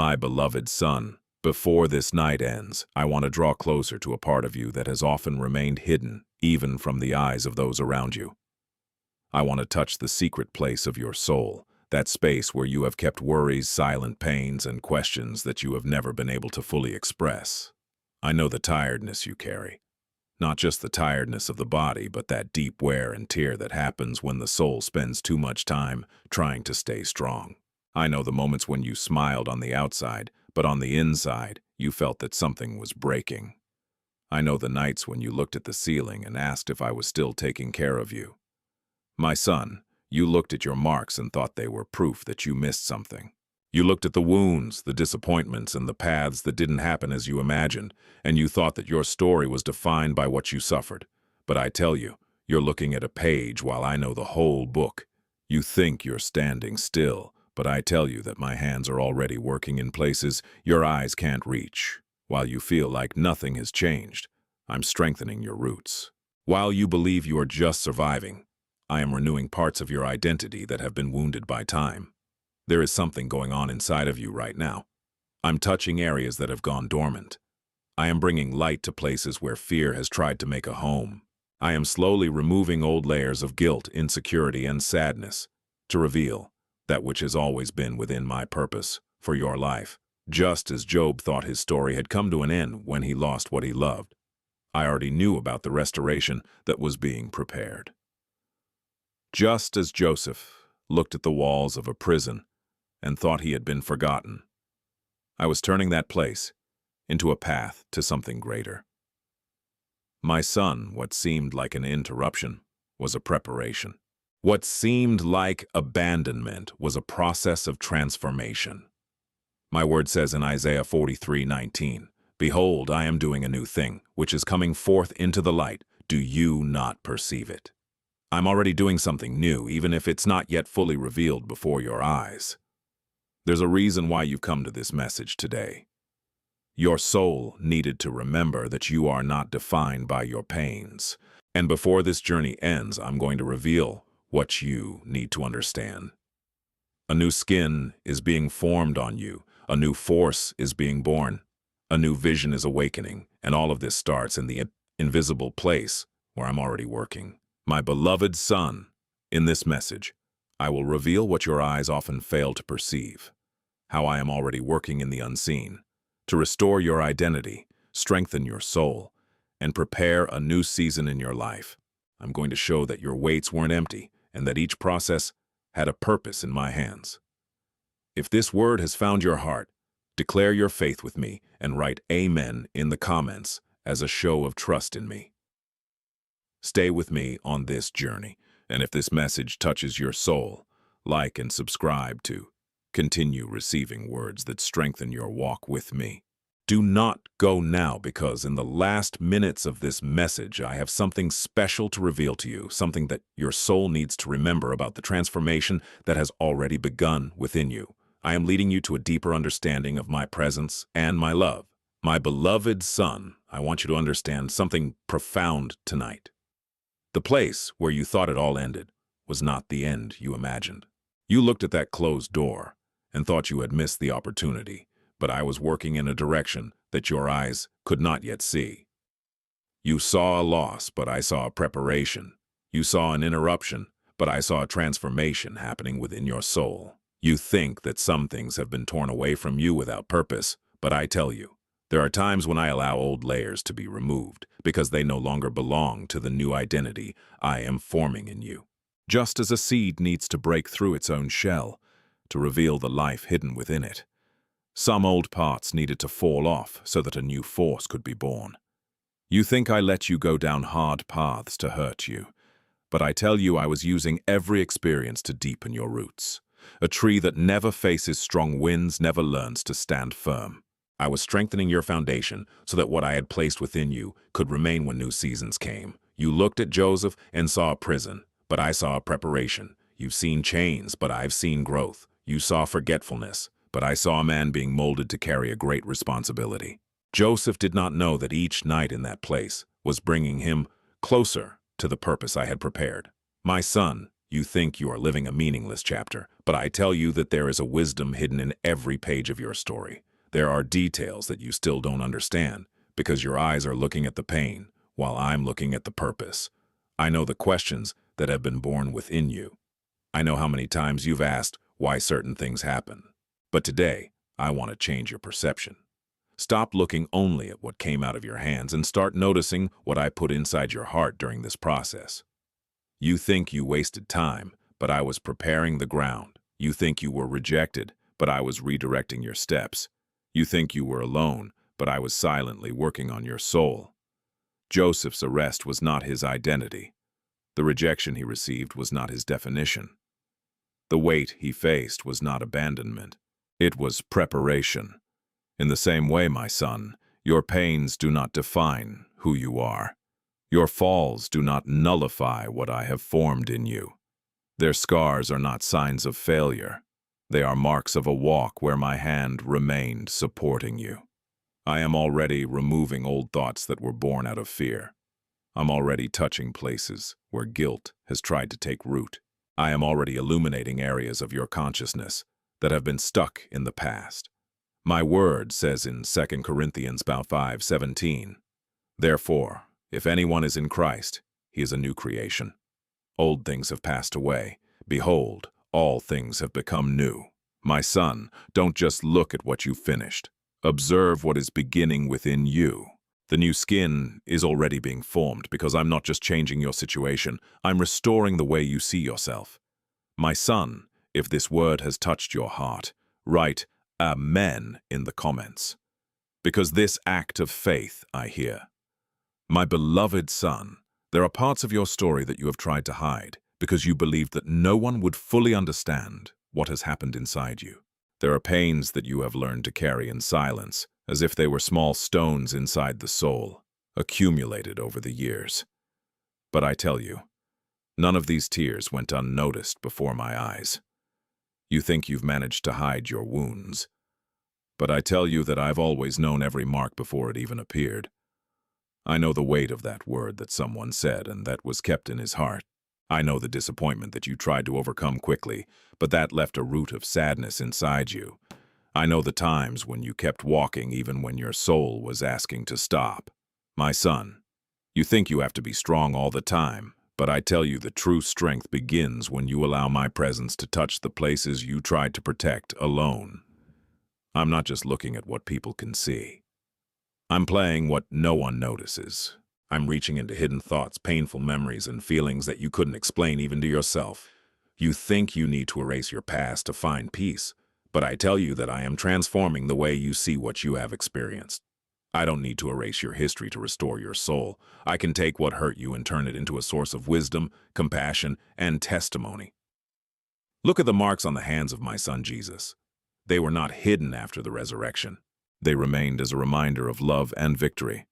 My beloved son, before this night ends, I want to draw closer to a part of you that has often remained hidden, even from the eyes of those around you. I want to touch the secret place of your soul, that space where you have kept worries, silent pains, and questions that you have never been able to fully express. I know the tiredness you carry. Not just the tiredness of the body, but that deep wear and tear that happens when the soul spends too much time trying to stay strong. I know the moments when you smiled on the outside, but on the inside, you felt that something was breaking. I know the nights when you looked at the ceiling and asked if I was still taking care of you. My son, you looked at your marks and thought they were proof that you missed something. You looked at the wounds, the disappointments, and the paths that didn't happen as you imagined, and you thought that your story was defined by what you suffered. But I tell you, you're looking at a page while I know the whole book. You think you're standing still, but I tell you that my hands are already working in places your eyes can't reach. While you feel like nothing has changed, I'm strengthening your roots. While you believe you are just surviving, I am renewing parts of your identity that have been wounded by time. There is something going on inside of you right now. I'm touching areas that have gone dormant. I am bringing light to places where fear has tried to make a home. I am slowly removing old layers of guilt, insecurity, and sadness to reveal that which has always been within my purpose for your life. Just as Job thought his story had come to an end when he lost what he loved, I already knew about the restoration that was being prepared. Just as Joseph looked at the walls of a prison and thought he had been forgotten, I was turning that place into a path to something greater. My son, what seemed like an interruption was a preparation. What seemed like abandonment was a process of transformation. My word says in Isaiah 43:19, "Behold, I am doing a new thing, which is coming forth into the light. Do you not perceive it?" I'm already doing something new, even if it's not yet fully revealed before your eyes. There's a reason why you've come to this message today. Your soul needed to remember that you are not defined by your pains. And before this journey ends, I'm going to reveal what you need to understand. A new skin is being formed on you. A new force is being born. A new vision is awakening. And all of this starts in the invisible place where I'm already working. My beloved son, in this message, I will reveal what your eyes often fail to perceive, how I am already working in the unseen, to restore your identity, strengthen your soul, and prepare a new season in your life. I'm going to show that your weights weren't empty and that each process had a purpose in my hands. If this word has found your heart, declare your faith with me and write Amen in the comments as a show of trust in me. Stay with me on this journey, and if this message touches your soul, like and subscribe to continue receiving words that strengthen your walk with me. Do not go now, because in the last minutes of this message, I have something special to reveal to you, something that your soul needs to remember about the transformation that has already begun within you. I am leading you to a deeper understanding of my presence and my love. My beloved son, I want you to understand something profound tonight. The place where you thought it all ended was not the end you imagined. You looked at that closed door and thought you had missed the opportunity, but I was working in a direction that your eyes could not yet see. You saw a loss, but I saw a preparation. You saw an interruption, but I saw a transformation happening within your soul. You think that some things have been torn away from you without purpose, but I tell you, there are times when I allow old layers to be removed because they no longer belong to the new identity I am forming in you. Just as a seed needs to break through its own shell to reveal the life hidden within it, some old parts needed to fall off so that a new force could be born. You think I let you go down hard paths to hurt you, but I tell you I was using every experience to deepen your roots. A tree that never faces strong winds never learns to stand firm. I was strengthening your foundation so that what I had placed within you could remain when new seasons came. You looked at Joseph and saw a prison, but I saw a preparation. You've seen chains, but I've seen growth. You saw forgetfulness, but I saw a man being molded to carry a great responsibility. Joseph did not know that each night in that place was bringing him closer to the purpose I had prepared. My son, You think you are living a meaningless chapter, but I tell you that there is a wisdom hidden in every page of your story. There are details that you still don't understand, because your eyes are looking at the pain, while I'm looking at the purpose. I know the questions that have been born within you. I know how many times you've asked why certain things happen. But today, I want to change your perception. Stop looking only at what came out of your hands and start noticing what I put inside your heart during this process. You think you wasted time, but I was preparing the ground. You think you were rejected, but I was redirecting your steps. You think you were alone, but I was silently working on your soul. Joseph's arrest was not his identity. The rejection he received was not his definition. The weight he faced was not abandonment. It was preparation. In the same way, my son, your pains do not define who you are. Your falls do not nullify what I have formed in you. Their scars are not signs of failure. They are marks of a walk where my hand remained supporting you. I am already removing old thoughts that were born out of fear. I'm already touching places where guilt has tried to take root. I am already illuminating areas of your consciousness that have been stuck in the past. My word says in 2 Corinthians 5:17, "Therefore, if anyone is in Christ, he is a new creation. Old things have passed away. Behold, all things have become new." My son, don't just look at what you finished. Observe what is beginning within you. The new skin is already being formed because I'm not just changing your situation, I'm restoring the way you see yourself. My son, if this word has touched your heart, write Amen in the comments. Because this act of faith I hear. My beloved son, there are parts of your story that you have tried to hide because you believed that no one would fully understand what has happened inside you. There are pains that you have learned to carry in silence, as if they were small stones inside the soul, accumulated over the years. But I tell you, none of these tears went unnoticed before my eyes. You think you've managed to hide your wounds. But I tell you that I've always known every mark before it even appeared. I know the weight of that word that someone said and that was kept in his heart. I know the disappointment that you tried to overcome quickly, but that left a root of sadness inside you. I know the times when you kept walking even when your soul was asking to stop. My son, you think you have to be strong all the time, but I tell you the true strength begins when you allow my presence to touch the places you tried to protect alone. I'm not just looking at what people can see. I'm playing what no one notices. I'm reaching into hidden thoughts, painful memories, and feelings that you couldn't explain even to yourself. You think you need to erase your past to find peace, but I tell you that I am transforming the way you see what you have experienced. I don't need to erase your history to restore your soul. I can take what hurt you and turn it into a source of wisdom, compassion, and testimony. Look at the marks on the hands of my son Jesus. They were not hidden after the resurrection. They remained as a reminder of love and victory.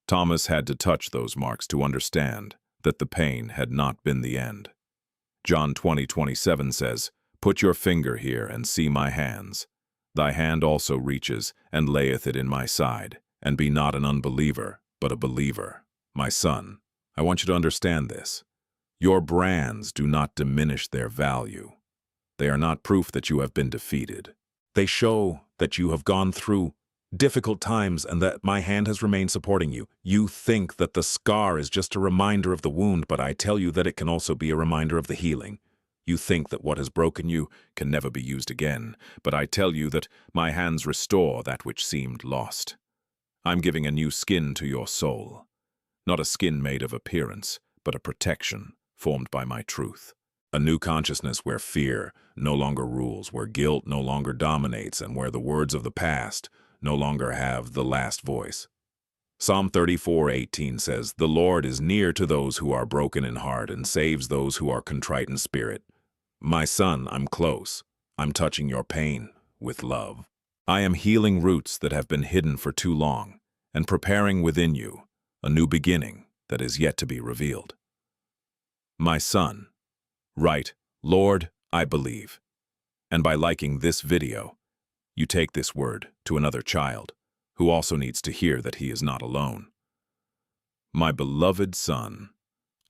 Thomas had to touch those marks to understand that the pain had not been the end. John 20:27 says, "Put your finger here and see my hands. Thy hand also reaches and layeth it in my side, and be not an unbeliever, but a believer." My son, I want you to understand this. Your brands do not diminish their value. They are not proof that you have been defeated. They show that you have gone through difficult times and that my hand has remained supporting you. You think that the scar is just a reminder of the wound, but I tell you that it can also be a reminder of the healing. You think that what has broken you can never be used again, but I tell you that my hands restore that which seemed lost. I'm giving a new skin to your soul. Not a skin made of appearance, but a protection formed by my truth. A new consciousness where fear no longer rules, where guilt no longer dominates, and where the words of the past no longer have the last voice. Psalm 34:18 says, "The Lord is near to those who are broken in heart and saves those who are contrite in spirit." My son, I'm close. I'm touching your pain with love. I am healing roots that have been hidden for too long and preparing within you a new beginning that is yet to be revealed. My son, write, "Lord, I believe." And by liking this video, you take this word to another child who also needs to hear that he is not alone. My beloved son,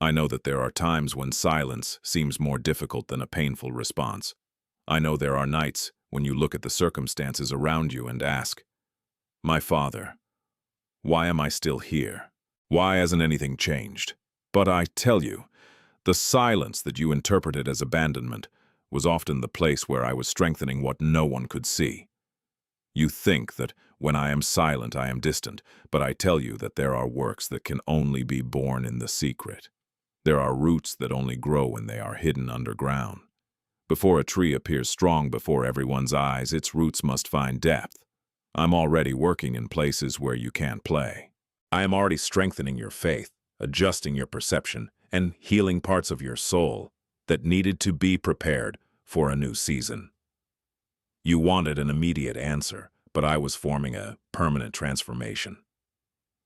I know that there are times when silence seems more difficult than a painful response. I know there are nights when you look at the circumstances around you and ask, "My Father, why am I still here? Why hasn't anything changed?" But I tell you, the silence that you interpreted as abandonment was often the place where I was strengthening what no one could see. You think that when I am silent I am distant, but I tell you that there are works that can only be born in the secret. There are roots that only grow when they are hidden underground. Before a tree appears strong before everyone's eyes, its roots must find depth. I'm already working in places where you can't play. I am already strengthening your faith, adjusting your perception, and healing parts of your soul that needed to be prepared for a new season. You wanted an immediate answer, but I was forming a permanent transformation.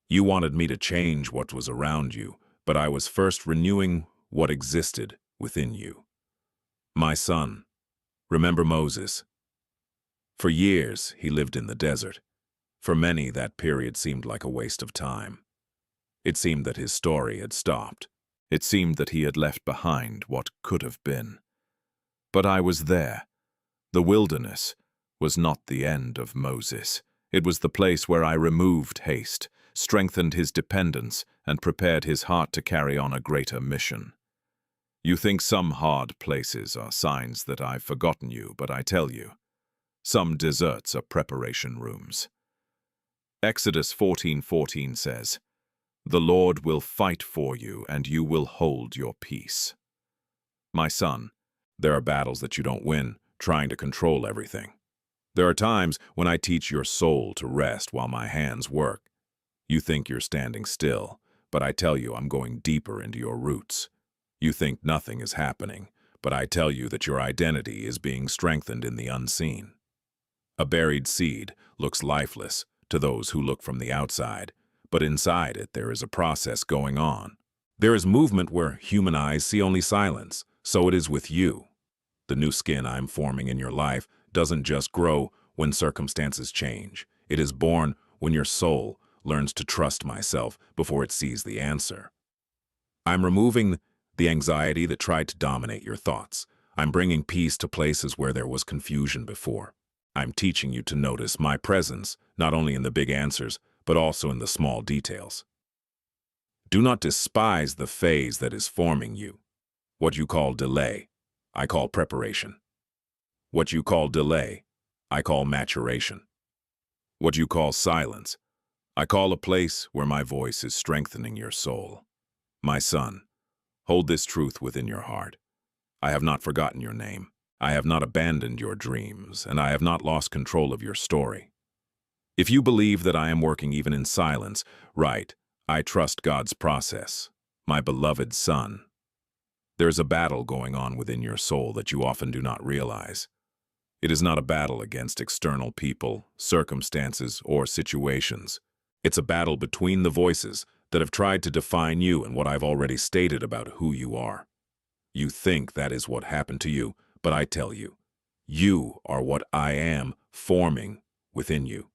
You wanted me to change what was around you, but I was first renewing what existed within you. My son, remember Moses? For years, he lived in the desert. For many, that period seemed like a waste of time. It seemed that his story had stopped. It seemed that he had left behind what could have been. But I was there. The wilderness was not the end of Moses. It was the place where I removed haste, strengthened his dependence, and prepared his heart to carry on a greater mission. You think some hard places are signs that I've forgotten you, but I tell you, some deserts are preparation rooms. Exodus 14:14 says, "The Lord will fight for you, and you will hold your peace." My son, there are battles that you don't win trying to control everything. There are times when I teach your soul to rest while my hands work. You think you're standing still, but I tell you I'm going deeper into your roots. You think nothing is happening, but I tell you that your identity is being strengthened in the unseen. A buried seed looks lifeless to those who look from the outside, but inside it there is a process going on. There is movement where human eyes see only silence, so it is with you. The new skin I'm forming in your life doesn't just grow when circumstances change. It is born when your soul learns to trust myself before it sees the answer. I'm removing the anxiety that tried to dominate your thoughts. I'm bringing peace to places where there was confusion before. I'm teaching you to notice my presence, not only in the big answers, but also in the small details. Do not despise the phase that is forming you. What you call delay, I call preparation. What you call delay, I call maturation. What you call silence, I call a place where my voice is strengthening your soul. My son, hold this truth within your heart. I have not forgotten your name. I have not abandoned your dreams, and I have not lost control of your story. If you believe that I am working even in silence, right, I trust God's process. My beloved son, there's a battle going on within your soul that you often do not realize. It is not a battle against external people, circumstances, or situations. It's a battle between the voices that have tried to define you and what I've already stated about who you are. You think that is what happened to you, but I tell you, you are what I am forming within you.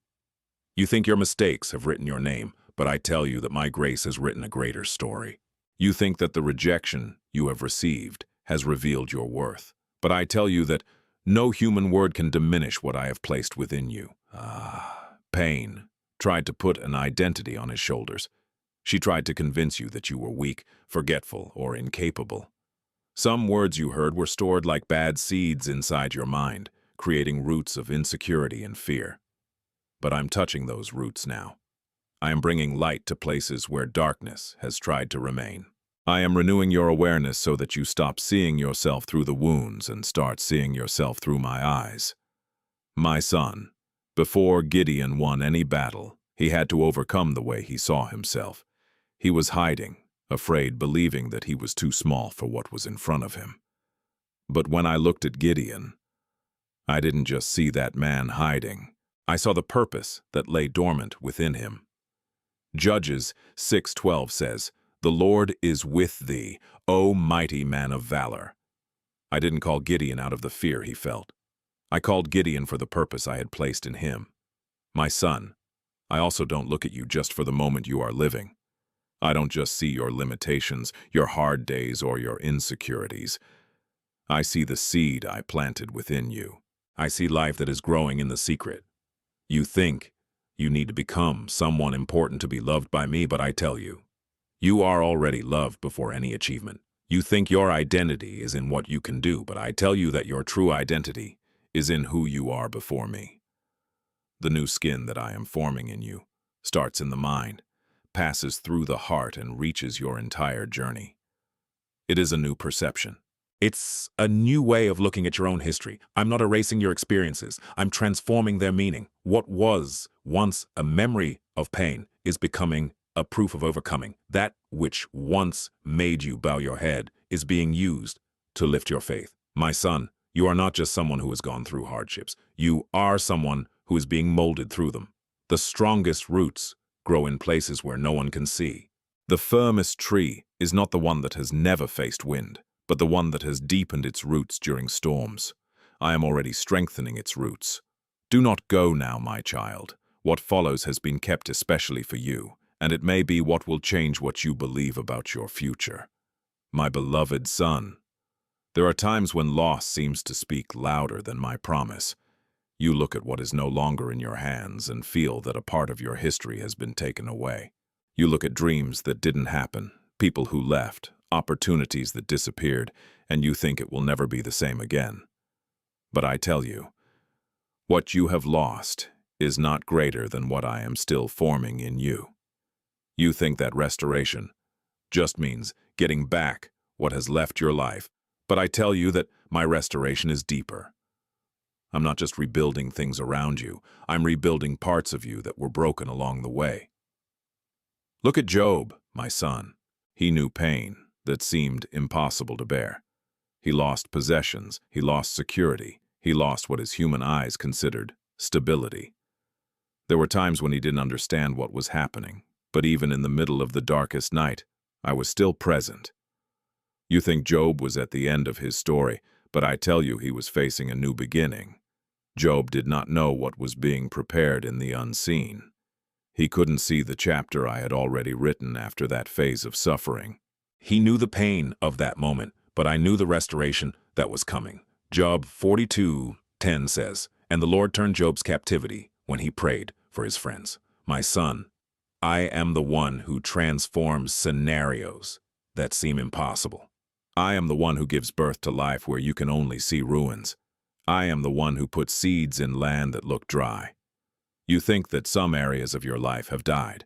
You think your mistakes have written your name, but I tell you that my grace has written a greater story. You think that the rejection you have received has revealed your worth, but I tell you that no human word can diminish what I have placed within you. Pain tried to put an identity on his shoulders. She tried to convince you that you were weak, forgetful, or incapable. Some words you heard were stored like bad seeds inside your mind, creating roots of insecurity and fear. But I'm touching those roots now. I am bringing light to places where darkness has tried to remain. I am renewing your awareness so that you stop seeing yourself through the wounds and start seeing yourself through my eyes. My son, before Gideon won any battle, he had to overcome the way he saw himself. He was hiding, afraid, believing that he was too small for what was in front of him. But when I looked at Gideon, I didn't just see that man hiding. I saw the purpose that lay dormant within him. Judges 6:12 says, "The Lord is with thee, O mighty man of valor." I didn't call Gideon out of the fear he felt. I called Gideon for the purpose I had placed in him. My son, I also don't look at you just for the moment you are living. I don't just see your limitations, your hard days, or your insecurities. I see the seed I planted within you. I see life that is growing in the secret. You think you need to become someone important to be loved by me, but I tell you, you are already loved before any achievement. You think your identity is in what you can do, but I tell you that your true identity is in who you are before me. The new skin that I am forming in you starts in the mind, passes through the heart, and reaches your entire journey. It is a new perception. It's a new way of looking at your own history. I'm not erasing your experiences. I'm transforming their meaning. What was once a memory of pain is becoming a proof of overcoming. That which once made you bow your head is being used to lift your faith. My son, you are not just someone who has gone through hardships. You are someone who is being molded through them. The strongest roots grow in places where no one can see. The firmest tree is not the one that has never faced wind, but the one that has deepened its roots during storms. I am already strengthening its roots. Do not go now, my child. What follows has been kept especially for you, and it may be what will change what you believe about your future. My beloved son, there are times when loss seems to speak louder than my promise. You look at what is no longer in your hands and feel that a part of your history has been taken away. You look at dreams that didn't happen, people who left, opportunities that disappeared, and you think it will never be the same again. But I tell you, what you have lost is not greater than what I am still forming in you. You think that restoration just means getting back what has left your life, but I tell you that my restoration is deeper. I'm not just rebuilding things around you, I'm rebuilding parts of you that were broken along the way. Look at Job, my son. He knew pain that seemed impossible to bear. He lost possessions, he lost security, he lost what his human eyes considered stability. There were times when he didn't understand what was happening, but even in the middle of the darkest night, I was still present. You think Job was at the end of his story, but I tell you he was facing a new beginning. Job did not know what was being prepared in the unseen. He couldn't see the chapter I had already written after that phase of suffering. He knew the pain of that moment, but I knew the restoration that was coming. Job 42:10 says, "And the Lord turned Job's captivity when he prayed for his friends." My son, I am the one who transforms scenarios that seem impossible. I am the one who gives birth to life where you can only see ruins. I am the one who puts seeds in land that look dry. You think that some areas of your life have died,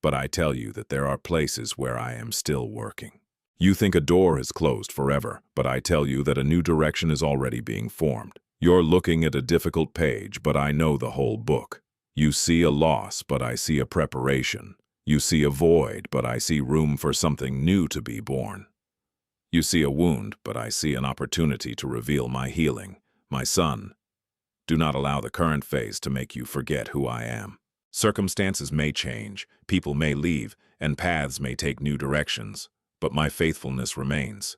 but I tell you that there are places where I am still working. You think a door is closed forever, but I tell you that a new direction is already being formed. You're looking at a difficult page, but I know the whole book. You see a loss, but I see a preparation. You see a void, but I see room for something new to be born. You see a wound, but I see an opportunity to reveal my healing. My son, do not allow the current phase to make you forget who I am. Circumstances may change, people may leave, and paths may take new directions, but my faithfulness remains.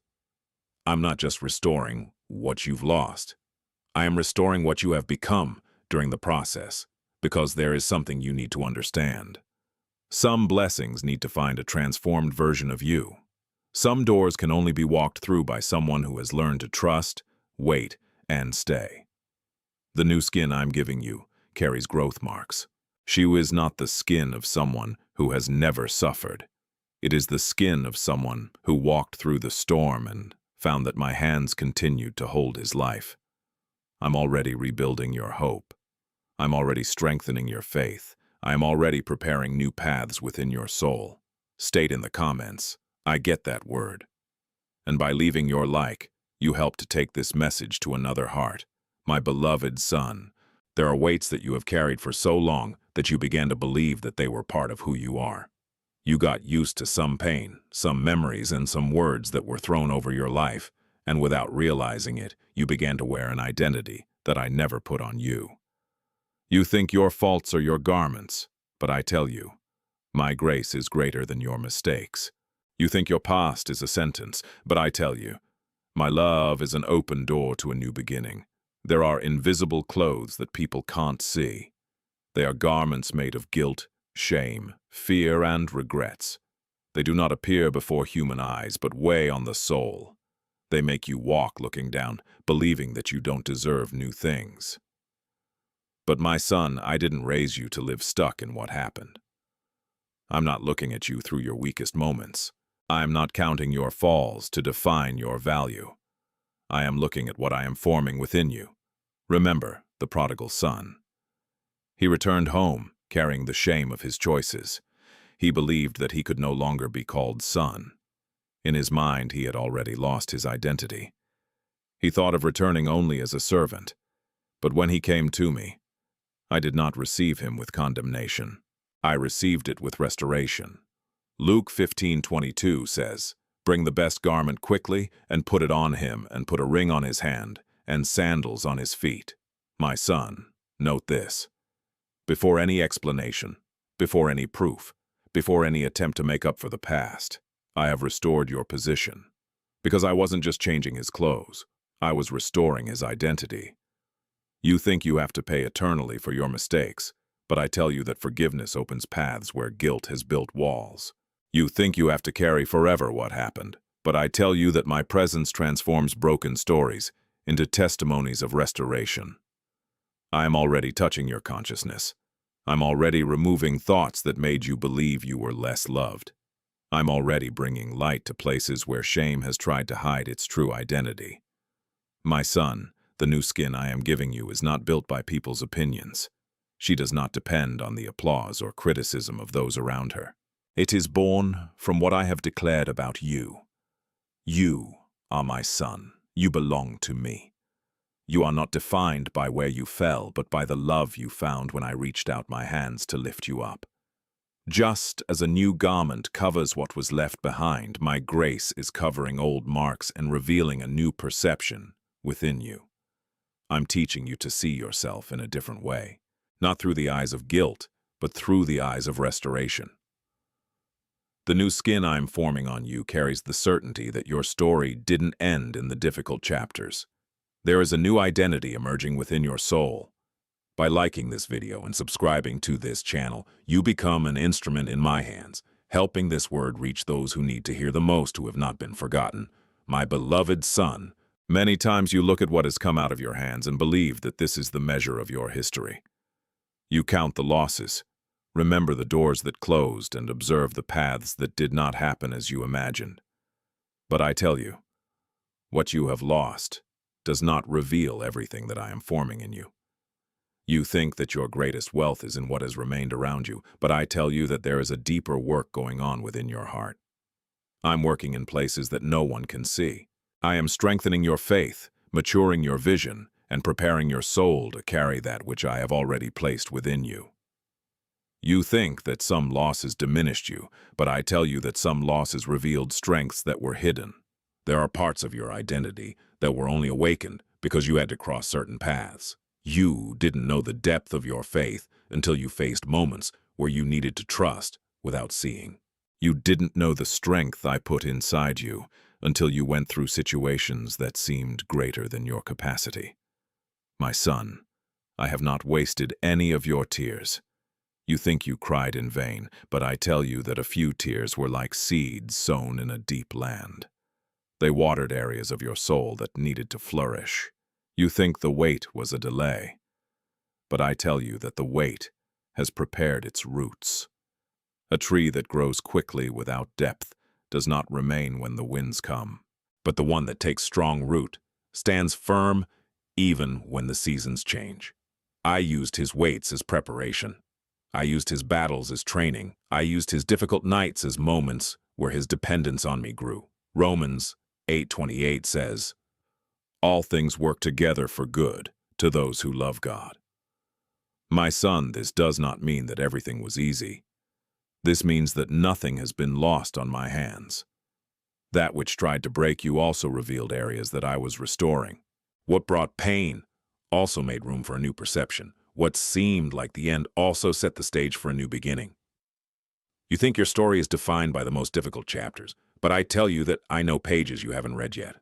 I'm not just restoring what you've lost. I am restoring what you have become during the process, because there is something you need to understand. Some blessings need to find a transformed version of you. Some doors can only be walked through by someone who has learned to trust, wait, and stay. The new skin I'm giving you carries growth marks. She is not the skin of someone who has never suffered. It is the skin of someone who walked through the storm and found that my hands continued to hold his life. I'm already rebuilding your hope. I'm already strengthening your faith. I'm already preparing new paths within your soul. State in the comments, I get that word. And by leaving your like, you help to take this message to another heart. My beloved son, there are weights that you have carried for so long that you began to believe that they were part of who you are. You got used to some pain, some memories, and some words that were thrown over your life, and without realizing it, you began to wear an identity that I never put on you. You think your faults are your garments, but I tell you, my grace is greater than your mistakes. You think your past is a sentence, but I tell you, my love is an open door to a new beginning. There are invisible clothes that people can't see. They are garments made of guilt, shame, fear, and regrets. They do not appear before human eyes, but weigh on the soul. They make you walk looking down, believing that you don't deserve new things. But my son, I didn't raise you to live stuck in what happened. I'm not looking at you through your weakest moments. I am not counting your falls to define your value. I am looking at what I am forming within you. Remember the prodigal son. He returned home, carrying the shame of his choices. He believed that he could no longer be called son. In his mind, he had already lost his identity. He thought of returning only as a servant. But when he came to me, I did not receive him with condemnation. I received it with restoration. Luke 15:22 says, "Bring the best garment quickly and put it on him, and put a ring on his hand and sandals on his feet." My son, note this. Before any explanation, before any proof, before any attempt to make up for the past, I have restored your position. Because I wasn't just changing his clothes, I was restoring his identity. You think you have to pay eternally for your mistakes, but I tell you that forgiveness opens paths where guilt has built walls. You think you have to carry forever what happened, but I tell you that my presence transforms broken stories into testimonies of restoration. I am already touching your consciousness. I'm already removing thoughts that made you believe you were less loved. I'm already bringing light to places where shame has tried to hide its true identity. My son, the new skin I am giving you is not built by people's opinions. She does not depend on the applause or criticism of those around her. It is born from what I have declared about you. You are my son. You belong to me. You are not defined by where you fell, but by the love you found when I reached out my hands to lift you up. Just as a new garment covers what was left behind, my grace is covering old marks and revealing a new perception within you. I'm teaching you to see yourself in a different way, not through the eyes of guilt, but through the eyes of restoration. The new skin I'm forming on you carries the certainty that your story didn't end in the difficult chapters. There is a new identity emerging within your soul. By liking this video and subscribing to this channel, you become an instrument in my hands, helping this word reach those who need to hear the most, who have not been forgotten. My beloved son, many times you look at what has come out of your hands and believe that this is the measure of your history. You count the losses, remember the doors that closed, and observe the paths that did not happen as you imagined. But I tell you, what you have lost does not reveal everything that I am forming in you. You think that your greatest wealth is in what has remained around you, but I tell you that there is a deeper work going on within your heart. I'm working in places that no one can see. I am strengthening your faith, maturing your vision, and preparing your soul to carry that which I have already placed within you. You think that some losses diminished you, but I tell you that some losses revealed strengths that were hidden. There are parts of your identity that were only awakened because you had to cross certain paths. You didn't know the depth of your faith until you faced moments where you needed to trust without seeing. You didn't know the strength I put inside you until you went through situations that seemed greater than your capacity. My son, I have not wasted any of your tears. You think you cried in vain, but I tell you that a few tears were like seeds sown in a deep land. They watered areas of your soul that needed to flourish. You think the wait was a delay, but I tell you that the wait has prepared its roots. A tree that grows quickly without depth does not remain when the winds come, but the one that takes strong root stands firm even when the seasons change. I used his waits as preparation. I used his battles as training. I used his difficult nights as moments where his dependence on me grew. Romans 8:28 says, "All things work together for good to those who love God." My son, this does not mean that everything was easy. This means that nothing has been lost on my hands. That which tried to break you also revealed areas that I was restoring. What brought pain also made room for a new perception. What seemed like the end also set the stage for a new beginning. You think your story is defined by the most difficult chapters, but I tell you that I know pages you haven't read yet.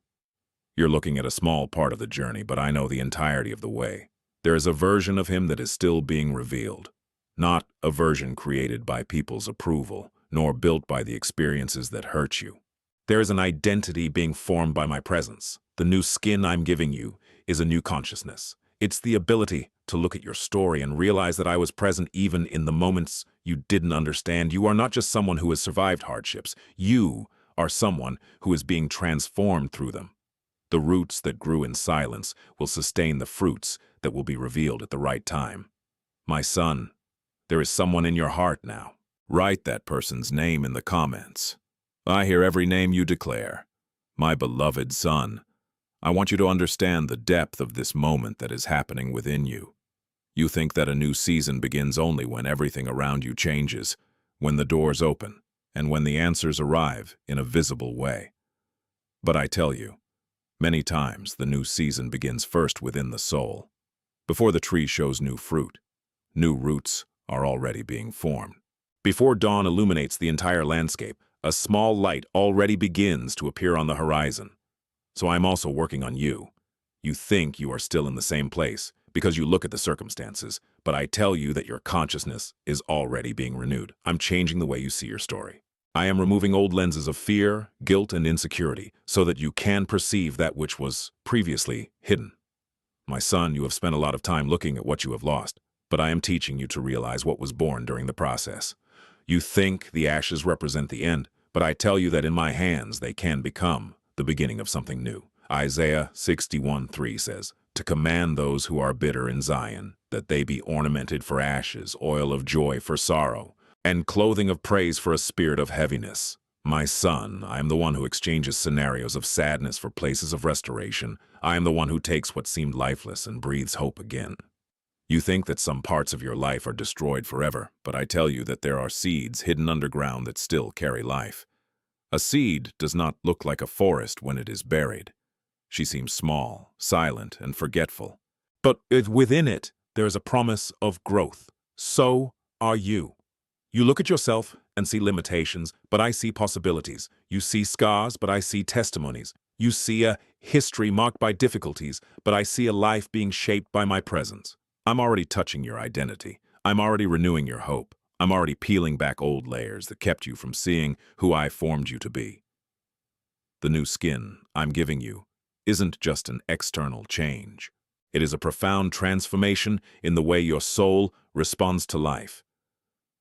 You're looking at a small part of the journey, but I know the entirety of the way. There is a version of him that is still being revealed, not a version created by people's approval, nor built by the experiences that hurt you. There is an identity being formed by my presence. The new skin I'm giving you is a new consciousness. It's the ability to look at your story and realize that I was present even in the moments you didn't understand. You are not just someone who has survived hardships. You are someone who is being transformed through them. The roots that grew in silence will sustain the fruits that will be revealed at the right time. My son, there is someone in your heart now. Write that person's name in the comments. I hear every name you declare. My beloved son, I want you to understand the depth of this moment that is happening within you. You think that a new season begins only when everything around you changes, when the doors open, and when the answers arrive in a visible way. But I tell you, many times the new season begins first within the soul. Before the tree shows new fruit, new roots are already being formed. Before dawn illuminates the entire landscape, a small light already begins to appear on the horizon. So I'm also working on you. You think you are still in the same place because you look at the circumstances, but I tell you that your consciousness is already being renewed. I'm changing the way you see your story. I am removing old lenses of fear, guilt, and insecurity so that you can perceive that which was previously hidden. My son, you have spent a lot of time looking at what you have lost, but I am teaching you to realize what was born during the process. You think the ashes represent the end, but I tell you that in my hands they can become the beginning of something new. Isaiah 61:3 says, "To command those who are bitter in Zion, that they be ornamented for ashes, oil of joy for sorrow, and clothing of praise for a spirit of heaviness." My son, I am the one who exchanges scenarios of sadness for places of restoration. I am the one who takes what seemed lifeless and breathes hope again. You think that some parts of your life are destroyed forever, but I tell you that there are seeds hidden underground that still carry life. A seed does not look like a forest when it is buried. She seems small, silent, and forgetful. But within it, there is a promise of growth. So are you. You look at yourself and see limitations, but I see possibilities. You see scars, but I see testimonies. You see a history marked by difficulties, but I see a life being shaped by my presence. I'm already touching your identity. I'm already renewing your hope. I'm already peeling back old layers that kept you from seeing who I formed you to be. The new skin I'm giving you isn't just an external change. It is a profound transformation in the way your soul responds to life.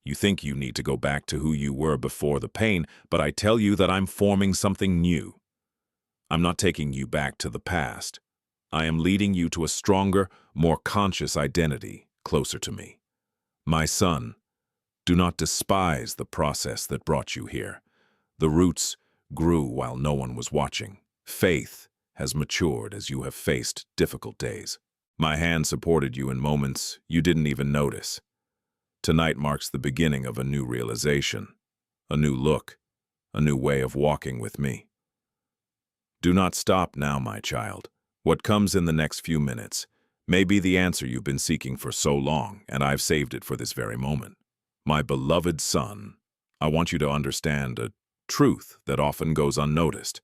You think you need to go back to who you were before the pain, but I tell you that I'm forming something new. I'm not taking you back to the past. I am leading you to a stronger, more conscious identity closer to me. My son, do not despise the process that brought you here. The roots grew while no one was watching. Faith has matured as you have faced difficult days. My hand supported you in moments you didn't even notice. Tonight marks the beginning of a new realization, a new look, a new way of walking with me. Do not stop now, my child. What comes in the next few minutes may be the answer you've been seeking for so long, and I've saved it for this very moment. My beloved son, I want you to understand a truth that often goes unnoticed.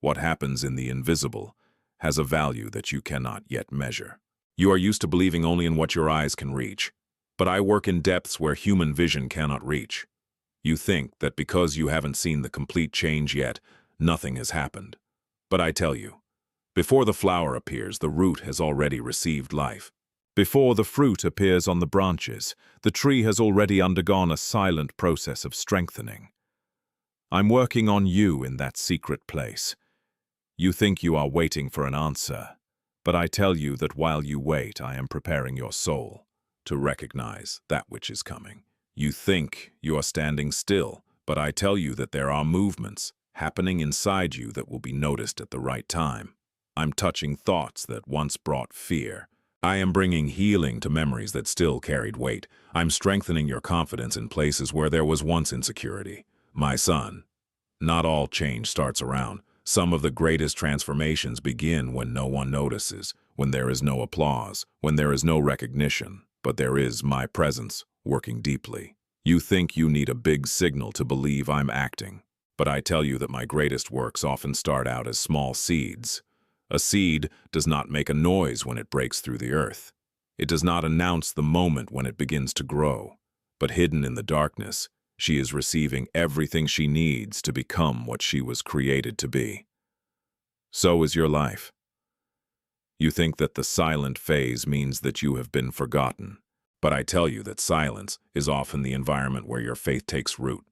What happens in the invisible has a value that you cannot yet measure. You are used to believing only in what your eyes can reach, but I work in depths where human vision cannot reach. You think that because you haven't seen the complete change yet, nothing has happened. But I tell you, before the flower appears, the root has already received life. Before the fruit appears on the branches, the tree has already undergone a silent process of strengthening. I'm working on you in that secret place. You think you are waiting for an answer, but I tell you that while you wait, I am preparing your soul to recognize that which is coming. You think you are standing still, but I tell you that there are movements happening inside you that will be noticed at the right time. I'm touching thoughts that once brought fear. I am bringing healing to memories that still carried weight. I'm strengthening your confidence in places where there was once insecurity. My son, not all change starts around. Some of the greatest transformations begin when no one notices, when there is no applause, when there is no recognition, but there is my presence working deeply. You think you need a big signal to believe I'm acting, but I tell you that my greatest works often start out as small seeds. A seed does not make a noise when it breaks through the earth. It does not announce the moment when it begins to grow. But hidden in the darkness, She is receiving everything she needs to become what she was created to be. So is your life. You think that the silent phase means that you have been forgotten, but I tell you that silence is often the environment where your faith takes root.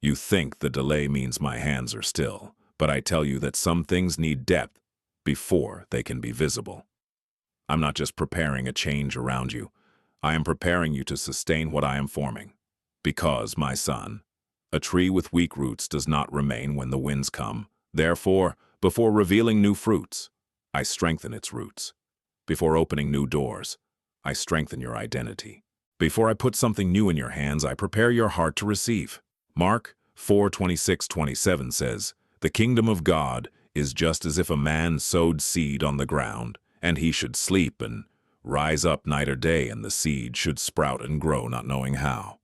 You think the delay means my hands are still, but I tell you that some things need depth before they can be visible. I'm not just preparing a change around you. I am preparing you to sustain what I am forming. Because, my son, a tree with weak roots does not remain when the winds come. Therefore, before revealing new fruits, I strengthen its roots. Before opening new doors, I strengthen your identity. Before I put something new in your hands, I prepare your heart to receive. Mark 4:26-27 says, "The kingdom of God is just as if a man sowed seed on the ground, and he should sleep and rise up night or day, and the seed should sprout and grow, not knowing how."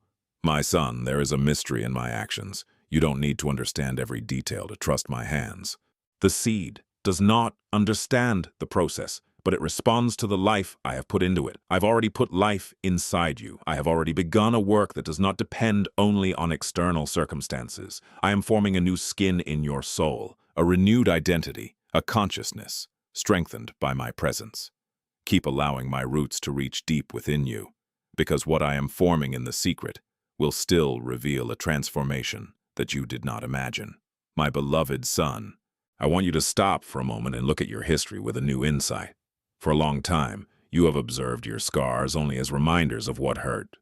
My son, there is a mystery in my actions. You don't need to understand every detail to trust my hands. The seed does not understand the process, but it responds to the life I have put into it. I've already put life inside you. I have already begun a work that does not depend only on external circumstances. I am forming a new skin in your soul, a renewed identity, a consciousness, strengthened by my presence. Keep allowing my roots to reach deep within you, because what I am forming in the secret will still reveal a transformation that you did not imagine. My beloved son, I want you to stop for a moment and look at your history with a new insight. For a long time, you have observed your scars only as reminders of what hurt.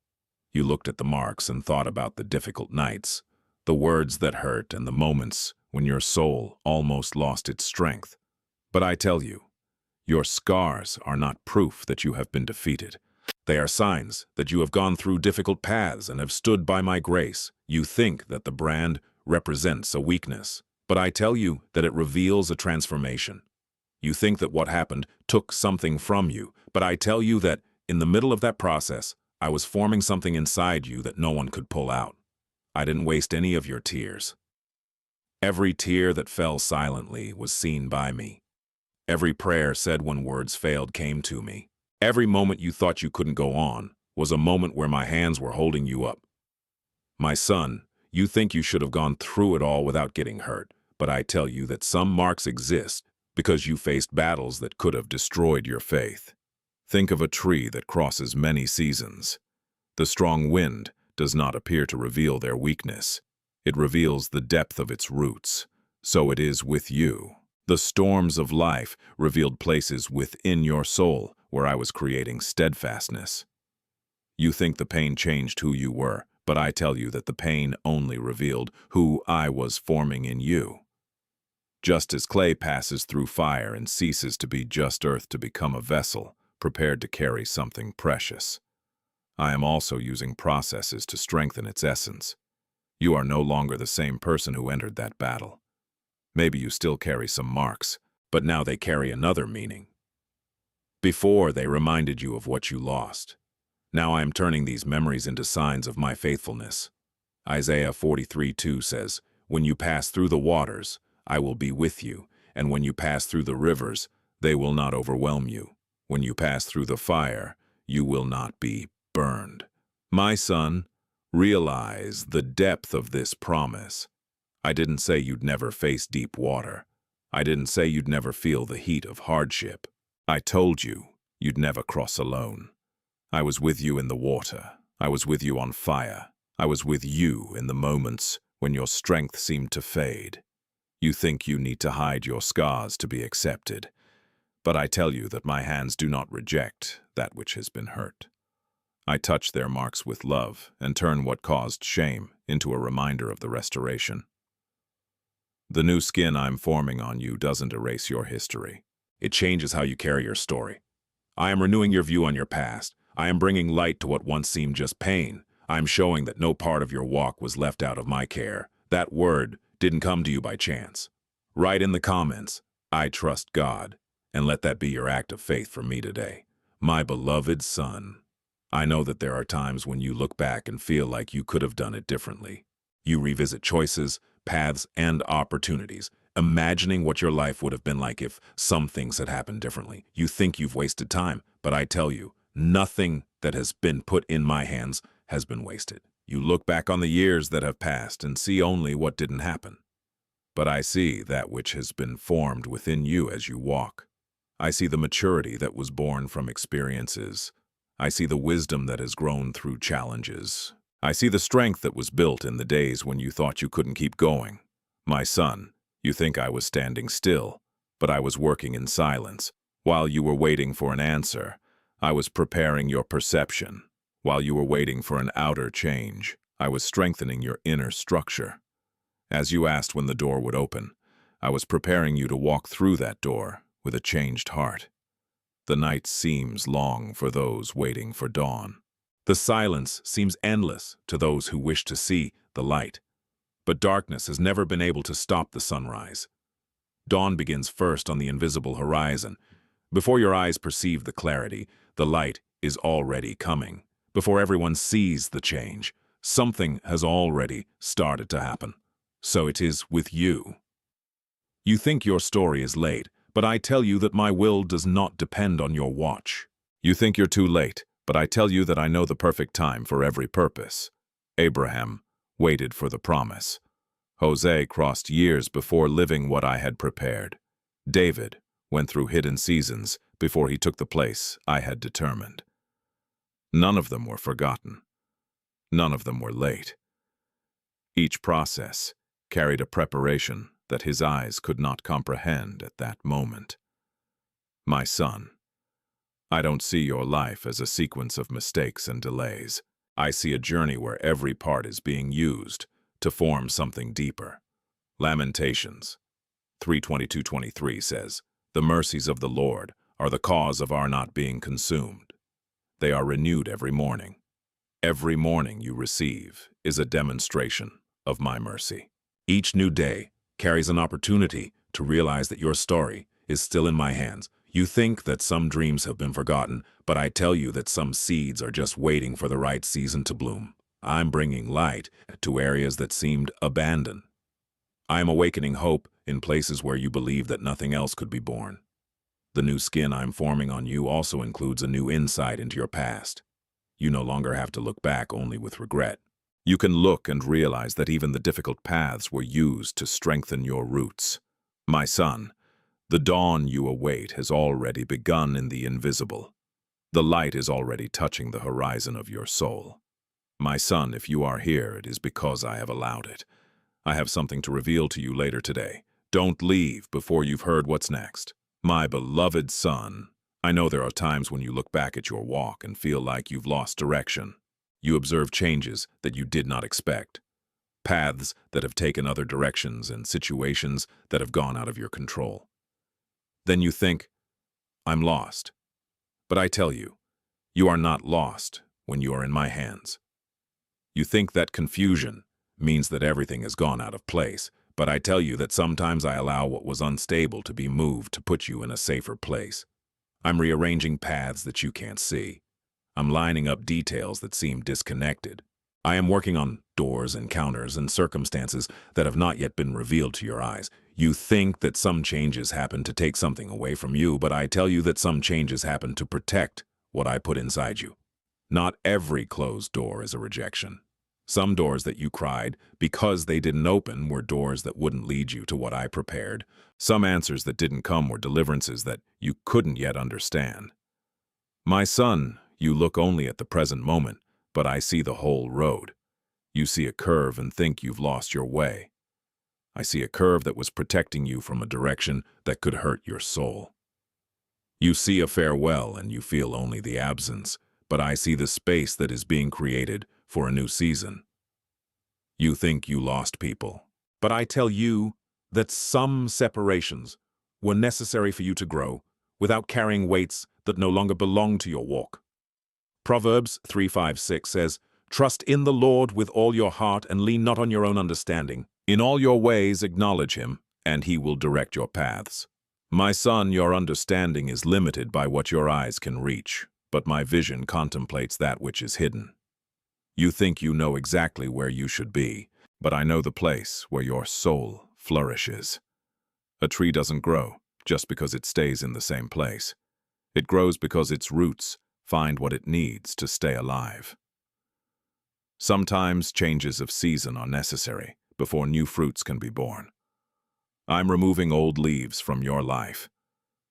You looked at the marks and thought about the difficult nights, the words that hurt, and the moments when your soul almost lost its strength. But I tell you, your scars are not proof that you have been defeated. They are signs that you have gone through difficult paths and have stood by my grace. You think that the brand represents a weakness, but I tell you that it reveals a transformation. You think that what happened took something from you, but I tell you that in the middle of that process, I was forming something inside you that no one could pull out. I didn't waste any of your tears. Every tear that fell silently was seen by me. Every prayer said when words failed came to me. Every moment you thought you couldn't go on was a moment where my hands were holding you up. My son, you think you should have gone through it all without getting hurt, but I tell you that some marks exist because you faced battles that could have destroyed your faith. Think of a tree that crosses many seasons. The strong wind does not appear to reveal their weakness. It reveals the depth of its roots. So it is with you. The storms of life revealed places within your soul where I was creating steadfastness. You think the pain changed who you were, but I tell you that the pain only revealed who I was forming in you. Just as clay passes through fire and ceases to be just earth to become a vessel, prepared to carry something precious, I am also using processes to strengthen its essence. You are no longer the same person who entered that battle. Maybe you still carry some marks, but now they carry another meaning. Before, they reminded you of what you lost. Now I am turning these memories into signs of my faithfulness. Isaiah 43:2 says, "When you pass through the waters, I will be with you, and when you pass through the rivers, they will not overwhelm you. When you pass through the fire, you will not be burned." My son, realize the depth of this promise. I didn't say you'd never face deep water. I didn't say you'd never feel the heat of hardship. I told you you'd never cross alone. I was with you in the water. I was with you on fire. I was with you in the moments when your strength seemed to fade. You think you need to hide your scars to be accepted, but I tell you that my hands do not reject that which has been hurt. I touch their marks with love and turn what caused shame into a reminder of the restoration. The new skin I'm forming on you doesn't erase your history. It changes how you carry your story. I am renewing your view on your past. I am bringing light to what once seemed just pain. I am showing that no part of your walk was left out of my care. That word didn't come to you by chance. Write in the comments, "I trust God," and let that be your act of faith for me today. My beloved son, I know that there are times when you look back and feel like you could have done it differently. You revisit choices, paths, and opportunities, imagining what your life would have been like if some things had happened differently. You think you've wasted time, but I tell you, nothing that has been put in my hands has been wasted. You look back on the years that have passed and see only what didn't happen. But I see that which has been formed within you as you walk. I see the maturity that was born from experiences. I see the wisdom that has grown through challenges. I see the strength that was built in the days when you thought you couldn't keep going. My son, you think I was standing still, but I was working in silence. While you were waiting for an answer, I was preparing your perception. While you were waiting for an outer change, I was strengthening your inner structure. As you asked when the door would open, I was preparing you to walk through that door with a changed heart. The night seems long for those waiting for dawn. The silence seems endless to those who wish to see the light. But darkness has never been able to stop the sunrise. Dawn begins first on the invisible horizon. Before your eyes perceive the clarity, the light is already coming. Before everyone sees the change, something has already started to happen. So it is with you. You think your story is late, but I tell you that my will does not depend on your watch. You think you're too late, but I tell you that I know the perfect time for every purpose. Abraham waited for the promise. Jose crossed years before living what I had prepared. David went through hidden seasons before he took the place I had determined. None of them were forgotten. None of them were late. Each process carried a preparation that his eyes could not comprehend at that moment. My son, I don't see your life as a sequence of mistakes and delays. I see a journey where every part is being used to form something deeper. Lamentations 3:22-23 says, "The mercies of the Lord are the cause of our not being consumed. They are renewed every morning. Every morning you receive is a demonstration of my mercy." Each new day carries an opportunity to realize that your story is still in my hands. You think that some dreams have been forgotten, but I tell you that some seeds are just waiting for the right season to bloom. I'm bringing light to areas that seemed abandoned. I am awakening hope in places where you believed that nothing else could be born. The new skin I'm forming on you also includes a new insight into your past. You no longer have to look back only with regret. You can look and realize that even the difficult paths were used to strengthen your roots. My son, the dawn you await has already begun in the invisible. The light is already touching the horizon of your soul. My son, if you are here, it is because I have allowed it. I have something to reveal to you later today. Don't leave before you've heard what's next. My beloved son, I know there are times when you look back at your walk and feel like you've lost direction. You observe changes that you did not expect, paths that have taken other directions and situations that have gone out of your control. Then you think, I'm lost. But I tell you, you are not lost when you are in my hands. You think that confusion means that everything has gone out of place, but I tell you that sometimes I allow what was unstable to be moved to put you in a safer place. I'm rearranging paths that you can't see. I'm lining up details that seem disconnected. I am working on doors, encounters, and circumstances that have not yet been revealed to your eyes. You think that some changes happen to take something away from you, but I tell you that some changes happen to protect what I put inside you. Not every closed door is a rejection. Some doors that you cried because they didn't open were doors that wouldn't lead you to what I prepared. Some answers that didn't come were deliverances that you couldn't yet understand. My son, you look only at the present moment, but I see the whole road. You see a curve and think you've lost your way. I see a curve that was protecting you from a direction that could hurt your soul. You see a farewell and you feel only the absence, but I see the space that is being created for a new season. You think you lost people, but I tell you that some separations were necessary for you to grow without carrying weights that no longer belong to your walk. Proverbs 3:5-6 says, "Trust in the Lord with all your heart and lean not on your own understanding. In all your ways acknowledge him, and he will direct your paths." My son, your understanding is limited by what your eyes can reach, but my vision contemplates that which is hidden. You think you know exactly where you should be, but I know the place where your soul flourishes. A tree doesn't grow just because it stays in the same place. It grows because its roots find what it needs to stay alive. Sometimes changes of season are necessary before new fruits can be born. I'm removing old leaves from your life.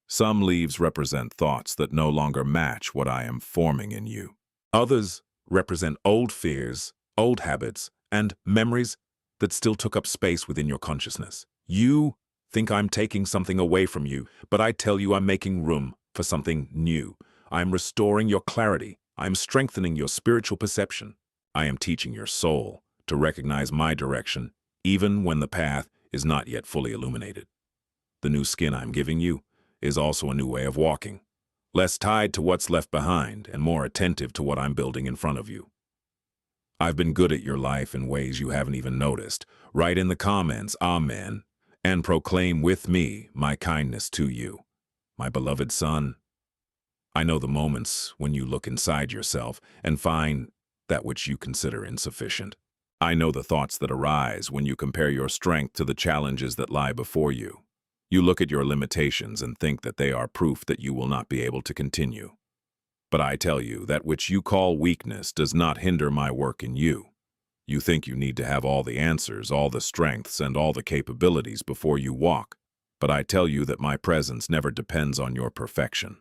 Some leaves represent thoughts that no longer match what I am forming in you. Others represent old fears, old habits, and memories that still took up space within your consciousness. You think I'm taking something away from you, but I tell you I'm making room for something new. I'm restoring your clarity. I'm strengthening your spiritual perception. I am teaching your soul to recognize my direction, even when the path is not yet fully illuminated. The new skin I'm giving you is also a new way of walking, less tied to what's left behind and more attentive to what I'm building in front of you. I've been good at your life in ways you haven't even noticed. Write in the comments, Amen, and proclaim with me my kindness to you. My beloved son, I know the moments when you look inside yourself and find that which you consider insufficient. I know the thoughts that arise when you compare your strength to the challenges that lie before you. You look at your limitations and think that they are proof that you will not be able to continue. But I tell you, that which you call weakness does not hinder my work in you. You think you need to have all the answers, all the strengths, and all the capabilities before you walk. But I tell you that my presence never depends on your perfection.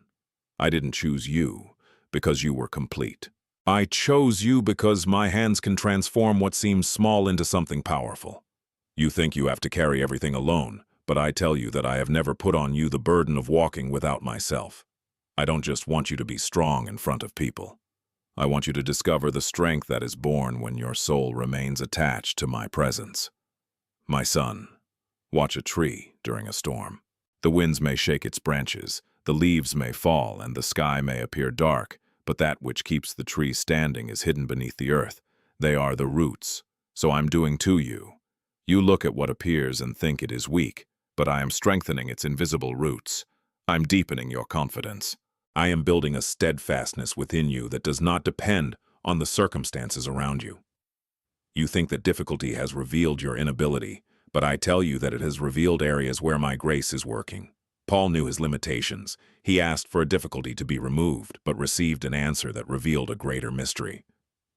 I didn't choose you because you were complete. I chose you because my hands can transform what seems small into something powerful. You think you have to carry everything alone, but I tell you that I have never put on you the burden of walking without myself. I don't just want you to be strong in front of people. I want you to discover the strength that is born when your soul remains attached to my presence. My son, watch a tree during a storm. The winds may shake its branches, the leaves may fall, and the sky may appear dark, but that which keeps the tree standing is hidden beneath the earth. They are the roots. So I'm doing to you. You look at what appears and think it is weak, but I am strengthening its invisible roots. I'm deepening your confidence. I am building a steadfastness within you that does not depend on the circumstances around you. You think that difficulty has revealed your inability, but I tell you that it has revealed areas where my grace is working. Paul knew his limitations. He asked for a difficulty to be removed, but received an answer that revealed a greater mystery.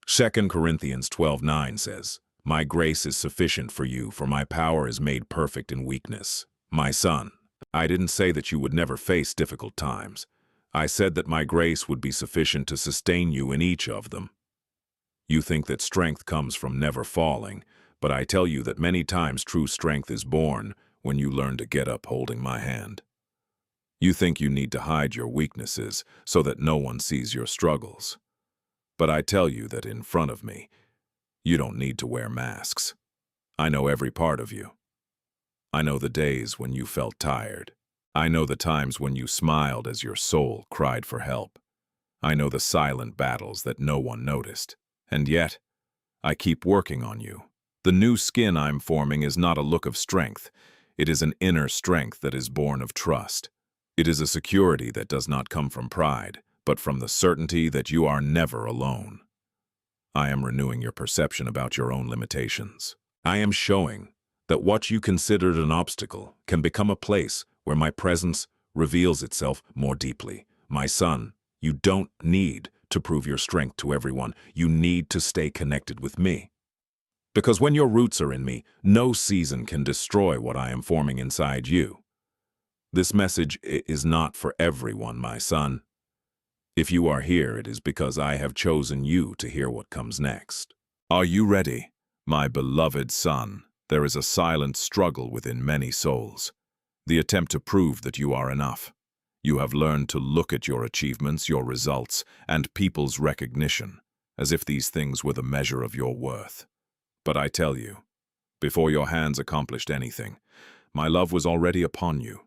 2 Corinthians 12:9 says, "My grace is sufficient for you, for my power is made perfect in weakness." My son, I didn't say that you would never face difficult times. I said that my grace would be sufficient to sustain you in each of them. You think that strength comes from never falling, but I tell you that many times true strength is born when you learn to get up holding my hand. You think you need to hide your weaknesses so that no one sees your struggles. But I tell you that in front of me, you don't need to wear masks. I know every part of you. I know the days when you felt tired. I know the times when you smiled as your soul cried for help. I know the silent battles that no one noticed. And yet, I keep working on you. The new skin I'm forming is not a look of strength. It is an inner strength that is born of trust. It is a security that does not come from pride, but from the certainty that you are never alone. I am renewing your perception about your own limitations. I am showing that what you considered an obstacle can become a place where my presence reveals itself more deeply. My son, you don't need to prove your strength to everyone. You need to stay connected with me. Because when your roots are in me, no season can destroy what I am forming inside you. This message is not for everyone, my son. If you are here, it is because I have chosen you to hear what comes next. Are you ready, my beloved son? There is a silent struggle within many souls. The attempt to prove that you are enough. You have learned to look at your achievements, your results, and people's recognition, as if these things were the measure of your worth. But I tell you, before your hands accomplished anything, my love was already upon you.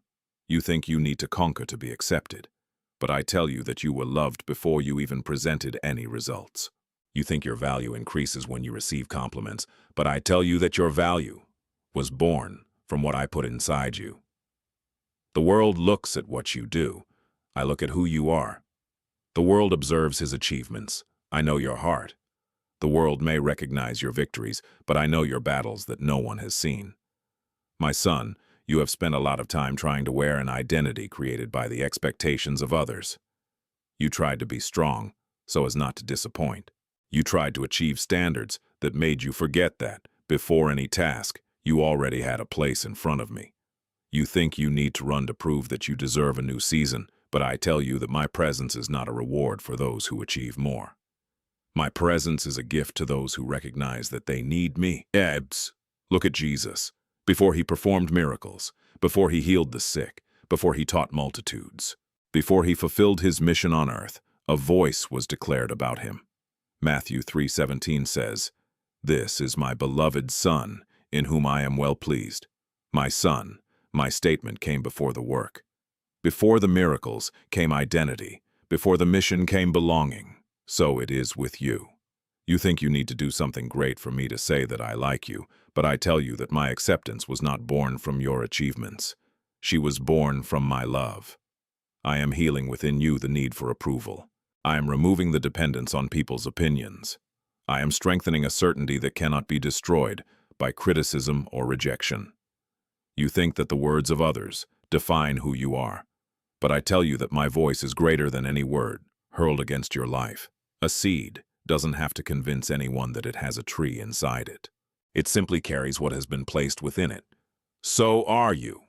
You think you need to conquer to be accepted, but I tell you that you were loved before you even presented any results. You think your value increases when you receive compliments, but I tell you that your value was born from what I put inside you. The world looks at what you do. I look at who you are. The world observes his achievements. I know your heart. The world may recognize your victories, but I know your battles that no one has seen. My son, you have spent a lot of time trying to wear an identity created by the expectations of others. You tried to be strong, so as not to disappoint. You tried to achieve standards that made you forget that, before any task, you already had a place in front of me. You think you need to run to prove that you deserve a new season, but I tell you that my presence is not a reward for those who achieve more. My presence is a gift to those who recognize that they need me. Ebbs, look at Jesus. Before he performed miracles, before he healed the sick, before he taught multitudes, before he fulfilled his mission on earth, a voice was declared about him. Matthew 3:17 says, "This is my beloved Son, in whom I am well pleased." My Son, my statement came before the work. Before the miracles came identity. Before the mission came belonging. So it is with you. You think you need to do something great for me to say that I like you, but I tell you that my acceptance was not born from your achievements. She was born from my love. I am healing within you the need for approval. I am removing the dependence on people's opinions. I am strengthening a certainty that cannot be destroyed by criticism or rejection. You think that the words of others define who you are, but I tell you that my voice is greater than any word hurled against your life. A seed doesn't have to convince anyone that it has a tree inside it. It simply carries what has been placed within it. So are you.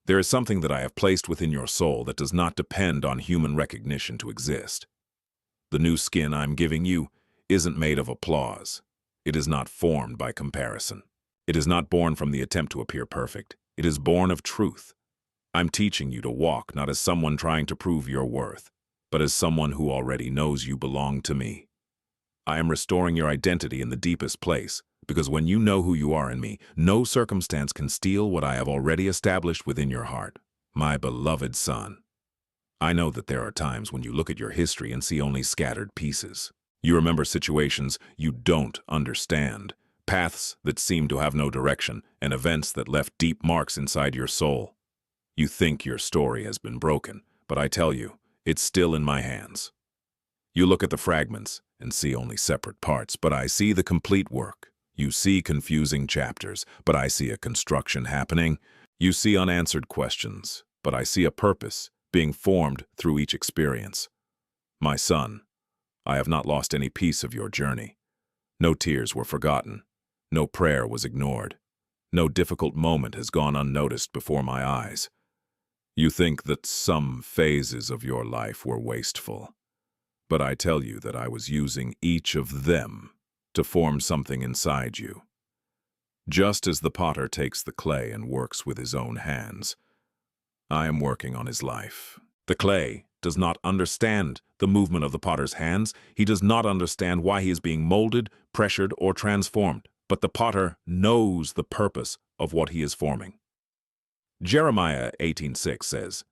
There is something that I have placed within your soul that does not depend on human recognition to exist. The new skin I'm giving you isn't made of applause. It is not formed by comparison. It is not born from the attempt to appear perfect. It is born of truth. I'm teaching you to walk not as someone trying to prove your worth, but as someone who already knows you belong to me. I am restoring your identity in the deepest place, because when you know who you are in me, no circumstance can steal what I have already established within your heart, my beloved Son. I know that there are times when you look at your history and see only scattered pieces. You remember situations you don't understand, paths that seem to have no direction, and events that left deep marks inside your soul. You think your story has been broken, but I tell you, it's still in my hands. You look at the fragments and see only separate parts, but I see the complete work. You see confusing chapters, but I see a construction happening. You see unanswered questions, but I see a purpose being formed through each experience. My son, I have not lost any piece of your journey. No tears were forgotten. No prayer was ignored. No difficult moment has gone unnoticed before my eyes. You think that some phases of your life were wasteful, but I tell you that I was using each of them to form something inside you. Just as the potter takes the clay and works with his own hands, I am working on his life. The clay does not understand the movement of the potter's hands. He does not understand why he is being molded, pressured, or transformed, but the potter knows the purpose of what he is forming. Jeremiah 18:6 says,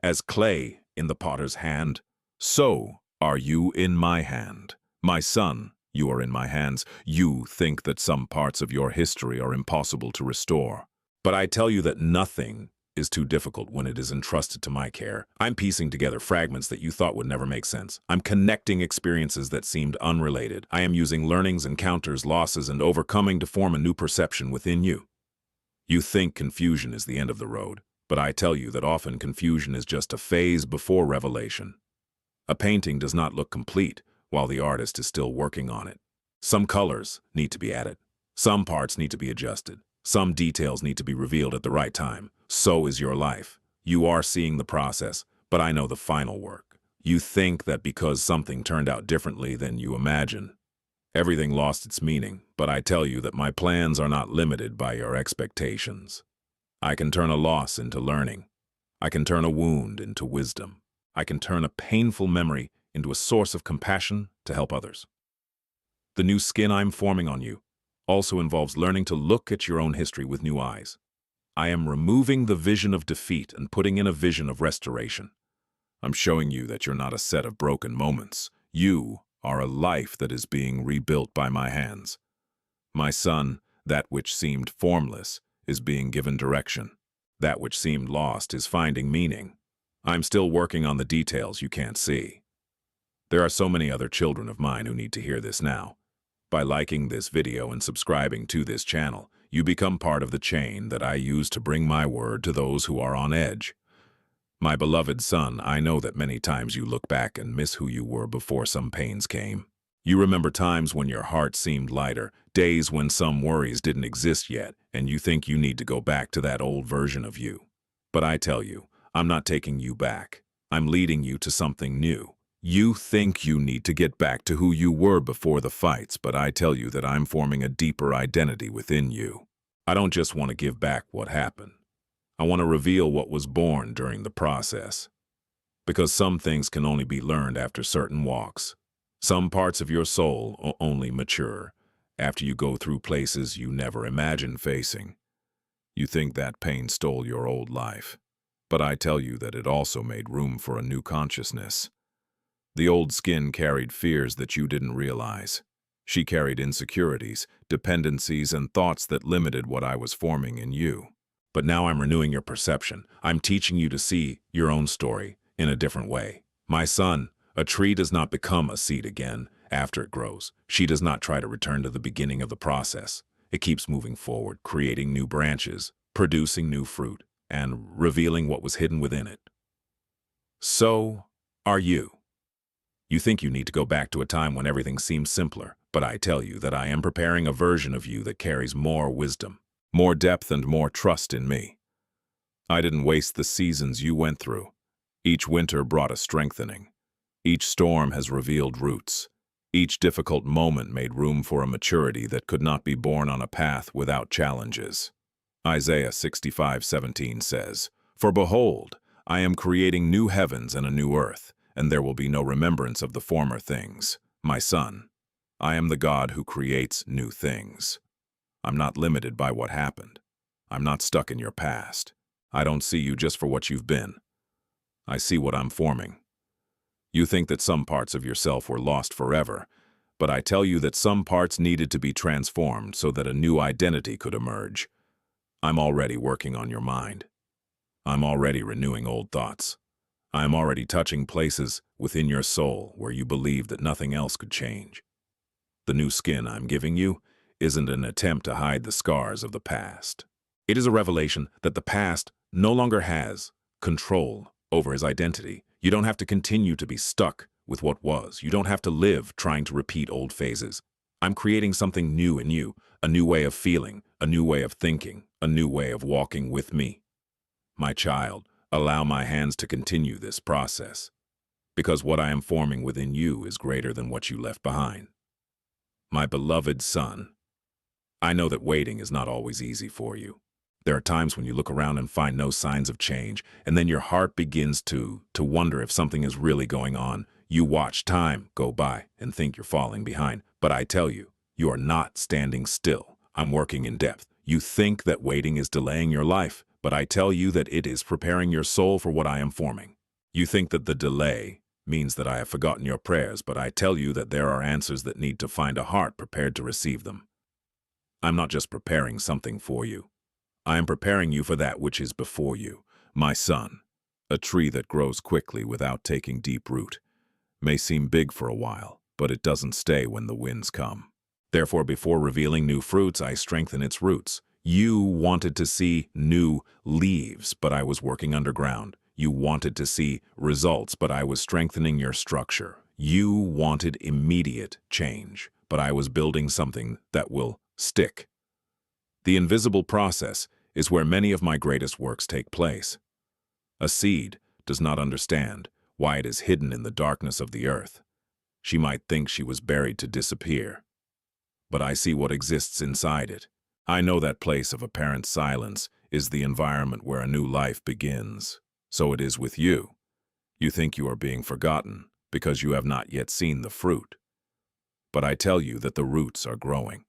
"As clay in the potter's hand, so are you in my hand. My son, you are in my hands. You think that some parts of your history are impossible to restore. But I tell you that nothing is too difficult when it is entrusted to my care. I'm piecing together fragments that you thought would never make sense. I'm connecting experiences that seemed unrelated. I am using learnings, encounters, losses, and overcoming to form a new perception within you. You think confusion is the end of the road, but I tell you that often confusion is just a phase before revelation. A painting does not look complete while the artist is still working on it. Some colors need to be added. Some parts need to be adjusted. Some details need to be revealed at the right time. So is your life. You are seeing the process, but I know the final work. You think that because something turned out differently than you imagine, everything lost its meaning, but I tell you that my plans are not limited by your expectations. I can turn a loss into learning. I can turn a wound into wisdom. I can turn a painful memory into a source of compassion to help others. The new skin I'm forming on you also involves learning to look at your own history with new eyes. I am removing the vision of defeat and putting in a vision of restoration. I'm showing you that you're not a set of broken moments. You are a life that is being rebuilt by my hands. My son, that which seemed formless is being given direction. That which seemed lost is finding meaning. I'm still working on the details you can't see. There are so many other children of mine who need to hear this now. By liking this video and subscribing to this channel, you become part of the chain that I use to bring my word to those who are on edge. My beloved son, I know that many times you look back and miss who you were before some pains came. You remember times when your heart seemed lighter, days when some worries didn't exist yet, and you think you need to go back to that old version of you. But I tell you, I'm not taking you back. I'm leading you to something new. You think you need to get back to who you were before the fights, but I tell you that I'm forming a deeper identity within you. I don't just want to give back what happened. I want to reveal what was born during the process. Because some things can only be learned after certain walks. Some parts of your soul only mature after you go through places you never imagined facing. You think that pain stole your old life, but I tell you that it also made room for a new consciousness. The old skin carried fears that you didn't realize. She carried insecurities, dependencies, and thoughts that limited what I was forming in you. But now I'm renewing your perception. I'm teaching you to see your own story in a different way. My son, a tree does not become a seed again after it grows. She does not try to return to the beginning of the process. It keeps moving forward, creating new branches, producing new fruit, and revealing what was hidden within it. So are you. You think you need to go back to a time when everything seems simpler, but I tell you that I am preparing a version of you that carries more wisdom, more depth, and more trust in me. I didn't waste the seasons you went through. Each winter brought a strengthening. Each storm has revealed roots. Each difficult moment made room for a maturity that could not be born on a path without challenges. Isaiah 65:17 says, "For behold, I am creating new heavens and a new earth, and there will be no remembrance of the former things. My son, I am the God who creates new things. I'm not limited by what happened. I'm not stuck in your past. I don't see you just for what you've been. I see what I'm forming. You think that some parts of yourself were lost forever, but I tell you that some parts needed to be transformed so that a new identity could emerge. I'm already working on your mind. I'm already renewing old thoughts. I'm already touching places within your soul where you believed that nothing else could change. The new skin I'm giving you isn't an attempt to hide the scars of the past. It is a revelation that the past no longer has control over his identity. You don't have to continue to be stuck with what was. You don't have to live trying to repeat old phases. I'm creating something new in you, a new way of feeling, a new way of thinking, a new way of walking with me. My child, allow my hands to continue this process, because what I am forming within you is greater than what you left behind. My beloved son, I know that waiting is not always easy for you. There are times when you look around and find no signs of change, and then your heart begins to wonder if something is really going on. You watch time go by and think you're falling behind, but I tell you, you are not standing still. I'm working in depth. You think that waiting is delaying your life, but I tell you that it is preparing your soul for what I am forming. You think that the delay means that I have forgotten your prayers, but I tell you that there are answers that need to find a heart prepared to receive them. I'm not just preparing something for you. I am preparing you for that which is before you. My son, a tree that grows quickly without taking deep root, may seem big for a while, but it doesn't stay when the winds come. Therefore, before revealing new fruits, I strengthen its roots. You wanted to see new leaves, but I was working underground. You wanted to see results, but I was strengthening your structure. You wanted immediate change, but I was building something that will stick. The invisible process is where many of my greatest works take place. A seed does not understand why it is hidden in the darkness of the earth. She might think she was buried to disappear. But I see what exists inside it. I know that place of apparent silence is the environment where a new life begins. So it is with you. You think you are being forgotten because you have not yet seen the fruit. But I tell you that the roots are growing.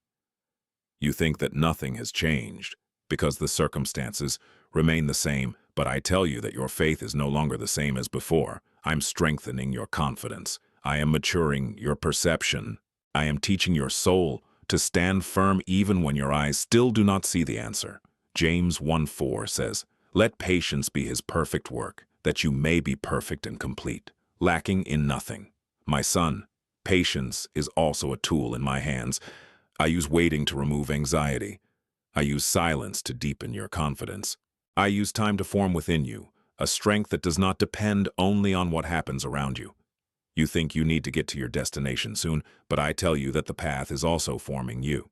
You think that nothing has changed because the circumstances remain the same, but I tell you that your faith is no longer the same as before. I'm strengthening your confidence. I am maturing your perception. I am teaching your soul to stand firm even when your eyes still do not see the answer. James 1:4 says, "Let patience be his perfect work, that you may be perfect and complete, lacking in nothing." My son, patience is also a tool in my hands. I use waiting to remove anxiety. I use silence to deepen your confidence. I use time to form within you a strength that does not depend only on what happens around you. You think you need to get to your destination soon, but I tell you that the path is also forming you.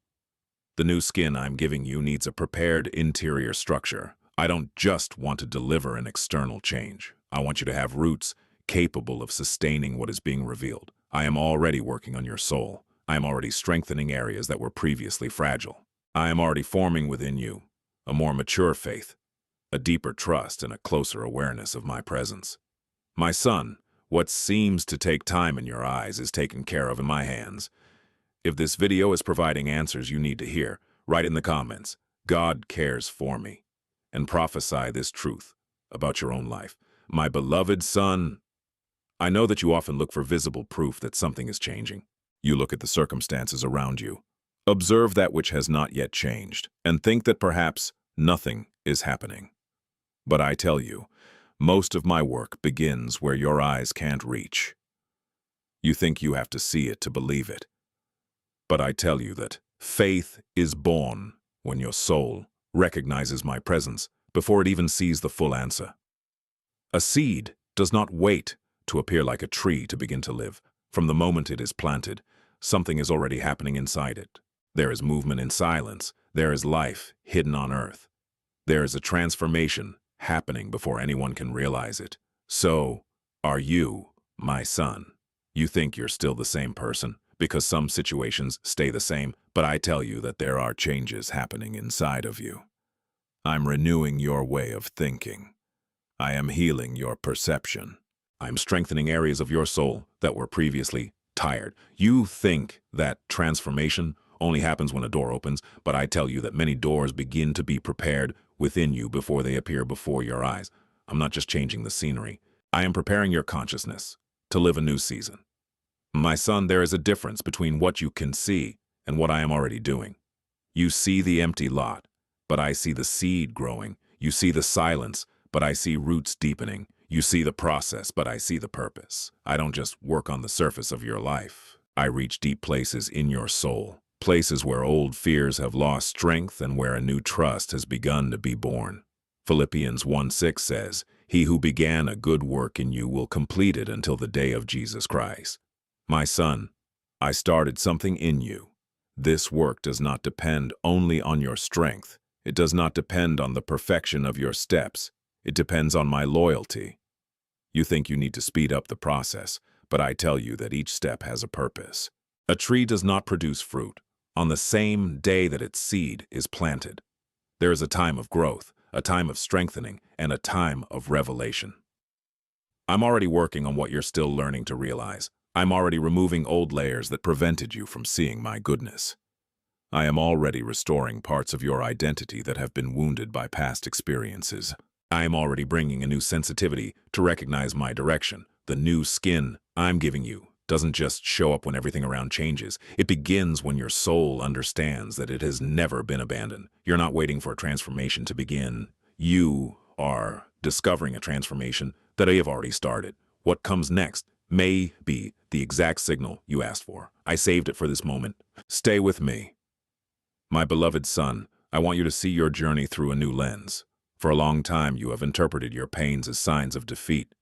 The new skin I'm giving you needs a prepared interior structure. I don't just want to deliver an external change. I want you to have roots capable of sustaining what is being revealed. I am already working on your soul. I am already strengthening areas that were previously fragile. I am already forming within you a more mature faith, a deeper trust, and a closer awareness of my presence. My son, what seems to take time in your eyes is taken care of in my hands. If this video is providing answers you need to hear, write in the comments, "God cares for me," and prophesy this truth about your own life. My beloved son, I know that you often look for visible proof that something is changing. You look at the circumstances around you, observe that which has not yet changed, and think that perhaps nothing is happening. But I tell you, most of my work begins where your eyes can't reach. You think you have to see it to believe it. But I tell you that faith is born when your soul recognizes my presence before it even sees the full answer. A seed does not wait to appear like a tree to begin to live. From the moment it is planted, something is already happening inside it. There is movement in silence. There is life hidden on earth. There is a transformation happening before anyone can realize it. So are you, my son. You think you're still the same person because some situations stay the same, but I tell you that there are changes happening inside of you. I'm renewing your way of thinking. I am healing your perception. I'm strengthening areas of your soul that were previously tired. You think that transformation only happens when a door opens, but I tell you that many doors begin to be prepared within you before they appear before your eyes. I'm not just changing the scenery. I am preparing your consciousness to live a new season. My son, there is a difference between what you can see and what I am already doing. You see the empty lot, but I see the seed growing. You see the silence, but I see roots deepening. You see the process, but I see the purpose. I don't just work on the surface of your life. I reach deep places in your soul, places where old fears have lost strength and where a new trust has begun to be born. Philippians 1:6 says, "He who began a good work in you will complete it until the day of Jesus Christ." My son, I started something in you. This work does not depend only on your strength. It does not depend on the perfection of your steps. It depends on my loyalty. You think you need to speed up the process, but I tell you that each step has a purpose. A tree does not produce fruit on the same day that its seed is planted. There is a time of growth, a time of strengthening, and a time of revelation. I'm already working on what you're still learning to realize. I'm already removing old layers that prevented you from seeing my goodness. I am already restoring parts of your identity that have been wounded by past experiences. I am already bringing a new sensitivity to recognize my direction. The new skin I'm giving you doesn't just show up when everything around changes. It begins when your soul understands that it has never been abandoned. You're not waiting for a transformation to begin. You are discovering a transformation that I have already started. What comes next may be the exact signal you asked for. I saved it for this moment. Stay with me. My beloved son, I want you to see your journey through a new lens. For a long time, you have interpreted your pains as signs of defeat.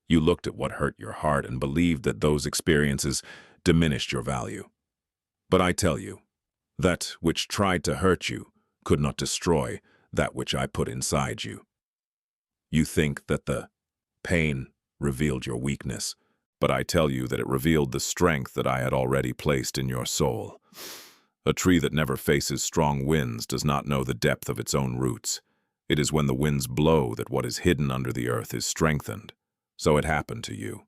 You looked at what hurt your heart and believed that those experiences diminished your value. But I tell you, that which tried to hurt you could not destroy that which I put inside you. You think that the pain revealed your weakness, but I tell you that it revealed the strength that I had already placed in your soul. A tree that never faces strong winds does not know the depth of its own roots. It is when the winds blow that what is hidden under the earth is strengthened. So it happened to you.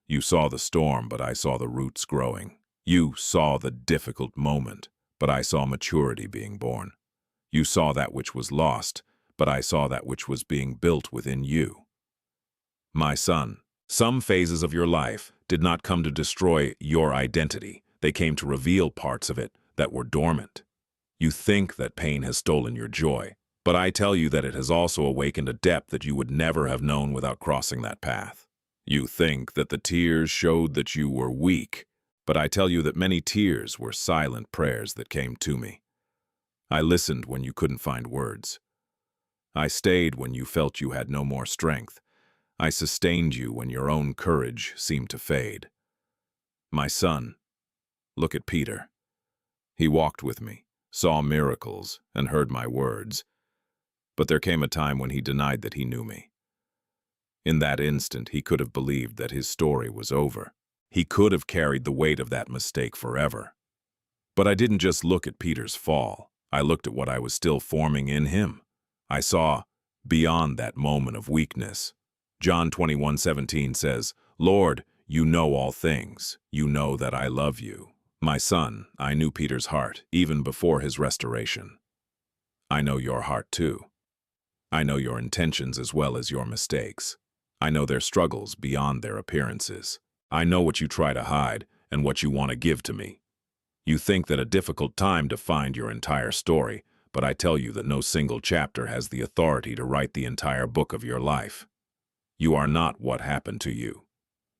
You saw the storm, but I saw the roots growing. You saw the difficult moment, but I saw maturity being born. You saw that which was lost, but I saw that which was being built within you. My son, some phases of your life did not come to destroy your identity. They came to reveal parts of it that were dormant. You think that pain has stolen your joy, but I tell you that it has also awakened a depth that you would never have known without crossing that path. You think that the tears showed that you were weak, but I tell you that many tears were silent prayers that came to me. I listened when you couldn't find words. I stayed when you felt you had no more strength. I sustained you when your own courage seemed to fade. My son, look at Peter. He walked with me, saw miracles, and heard my words. But there came a time when he denied that he knew me. In that instant, he could have believed that his story was over. He could have carried the weight of that mistake forever. But I didn't just look at Peter's fall. I looked at what I was still forming in him. I saw beyond that moment of weakness. John 21:17 says, "Lord, you know all things. You know that I love you." My son, I knew Peter's heart, even before his restoration. I know your heart too. I know your intentions as well as your mistakes. I know their struggles beyond their appearances. I know what you try to hide and what you want to give to me. You think that a difficult time defined your entire story, but I tell you that no single chapter has the authority to write the entire book of your life. You are not what happened to you.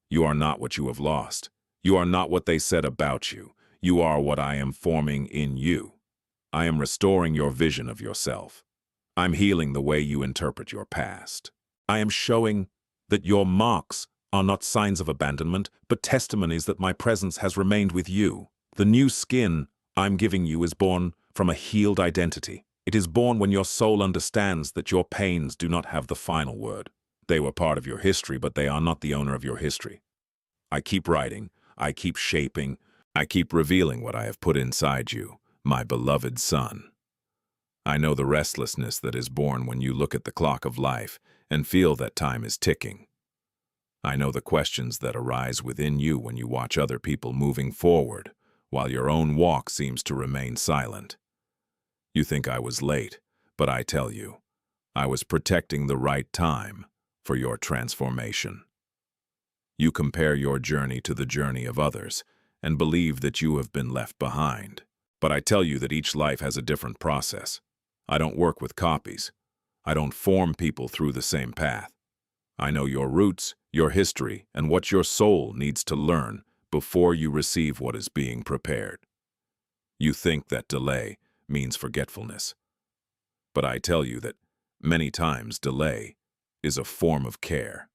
You are not what you have lost. You are not what they said about you. You are what I am forming in you. I am restoring your vision of yourself. I'm healing the way you interpret your past. I am showing that your marks are not signs of abandonment, but testimonies that my presence has remained with you. The new skin I'm giving you is born from a healed identity. It is born when your soul understands that your pains do not have the final word. They were part of your history, but they are not the owner of your history. I keep writing, I keep shaping, I keep revealing what I have put inside you, my beloved son. I know the restlessness that is born when you look at the clock of life and feel that time is ticking. I know the questions that arise within you when you watch other people moving forward, while your own walk seems to remain silent. You think I was late, but I tell you, I was protecting the right time for your transformation. You compare your journey to the journey of others and believe that you have been left behind. But I tell you that each life has a different process. I don't work with copies. I don't form people through the same path. I know your roots, your history, and what your soul needs to learn before you receive what is being prepared. You think that delay means forgetfulness. But I tell you that many times delay is a form of care.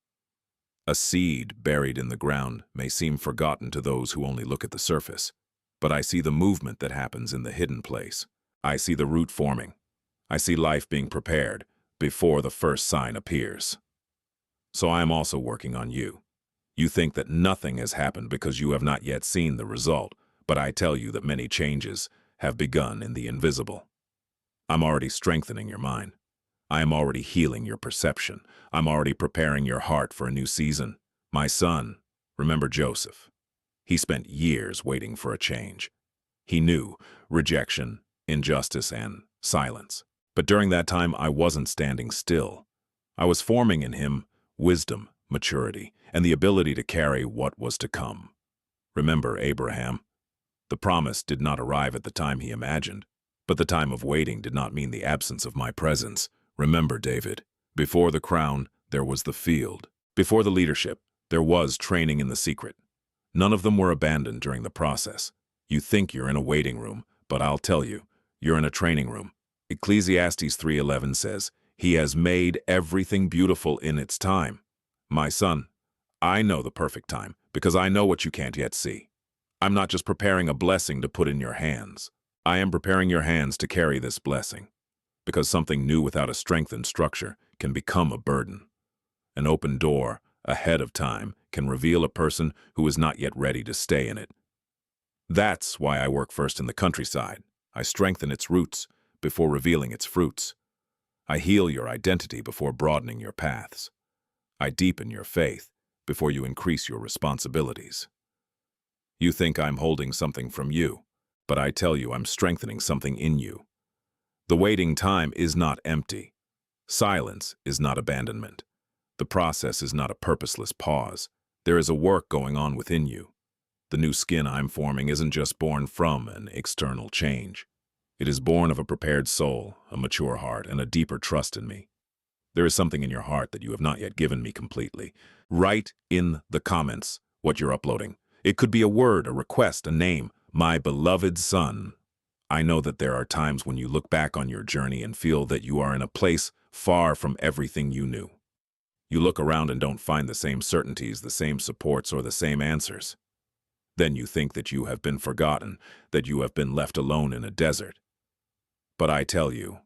A seed buried in the ground may seem forgotten to those who only look at the surface, but I see the movement that happens in the hidden place. I see the root forming. I see life being prepared before the first sign appears. So I am also working on you. You think that nothing has happened because you have not yet seen the result, but I tell you that many changes have begun in the invisible. I'm already strengthening your mind. I am already healing your perception. I'm already preparing your heart for a new season. My son, remember Joseph. He spent years waiting for a change. He knew rejection, injustice, and silence. But during that time, I wasn't standing still. I was forming in him wisdom, maturity, and the ability to carry what was to come. Remember Abraham? The promise did not arrive at the time he imagined, but the time of waiting did not mean the absence of my presence. Remember David? Before the crown, there was the field. Before the leadership, there was training in the secret. None of them were abandoned during the process. You think you're in a waiting room, but I'll tell you, you're in a training room. Ecclesiastes 3:11 says, "He has made everything beautiful in its time." My son, I know the perfect time because I know what you can't yet see. I'm not just preparing a blessing to put in your hands. I am preparing your hands to carry this blessing, because something new without a strengthened structure can become a burden. An open door ahead of time can reveal a person who is not yet ready to stay in it. That's why I work first in the countryside. I strengthen its roots before revealing its fruits. I heal your identity before broadening your paths. I deepen your faith before you increase your responsibilities. You think I'm holding something from you, but I tell you I'm strengthening something in you. The waiting time is not empty. Silence is not abandonment. The process is not a purposeless pause. There is a work going on within you. The new skin I'm forming isn't just born from an external change. It is born of a prepared soul, a mature heart, and a deeper trust in me. There is something in your heart that you have not yet given me completely. Write in the comments what you're uploading. It could be a word, a request, a name. My beloved son. I know that there are times when you look back on your journey and feel that you are in a place far from everything you knew. You look around and don't find the same certainties, the same supports, or the same answers. Then you think that you have been forgotten, that you have been left alone in a desert. But I tell you,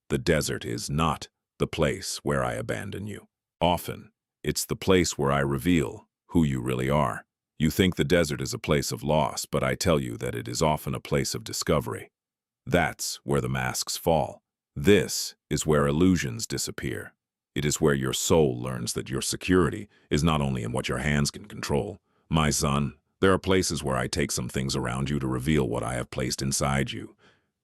the desert is not the place where I abandon you. Often, it's the place where I reveal who you really are. You think the desert is a place of loss, but I tell you that it is often a place of discovery. That's where the masks fall. This is where illusions disappear. It is where your soul learns that your security is not only in what your hands can control. My son, there are places where I take some things around you to reveal what I have placed inside you.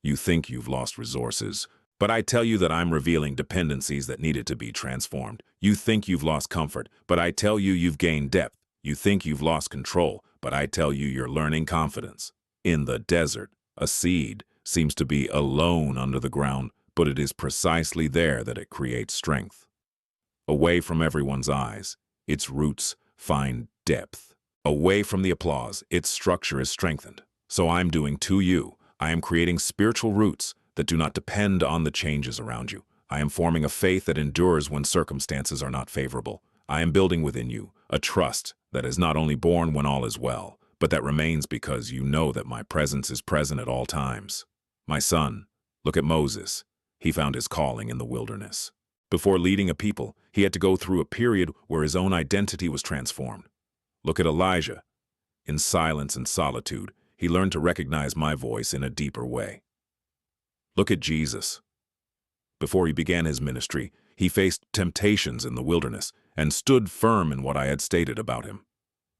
You think you've lost resources, but I tell you that I'm revealing dependencies that needed to be transformed. You think you've lost comfort, but I tell you you've gained depth. You think you've lost control, but I tell you you're learning confidence. In the desert, a seed seems to be alone under the ground, but it is precisely there that it creates strength. Away from everyone's eyes, its roots find depth. Away from the applause, its structure is strengthened. So I'm doing to you. I am creating spiritual roots that do not depend on the changes around you. I am forming a faith that endures when circumstances are not favorable. I am building within you a trust that is not only born when all is well, but that remains because you know that my presence is present at all times. My son, look at Moses. He found his calling in the wilderness. Before leading a people, he had to go through a period where his own identity was transformed. Look at Elijah. In silence and solitude, he learned to recognize my voice in a deeper way. Look at Jesus. Before he began his ministry, he faced temptations in the wilderness and stood firm in what I had stated about him.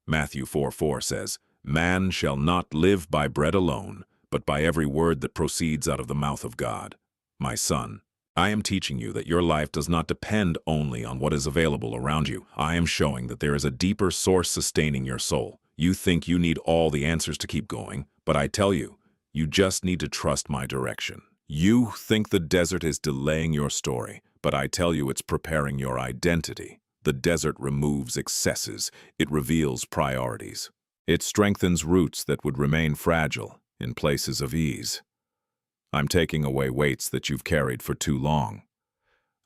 Matthew 4:4 says, "Man shall not live by bread alone, but by every word that proceeds out of the mouth of God." My son, I am teaching you that your life does not depend only on what is available around you. I am showing that there is a deeper source sustaining your soul. You think you need all the answers to keep going, but I tell you, you just need to trust my direction. You think the desert is delaying your story, but I tell you it's preparing your identity. The desert removes excesses. It reveals priorities. It strengthens roots that would remain fragile in places of ease. I'm taking away weights that you've carried for too long.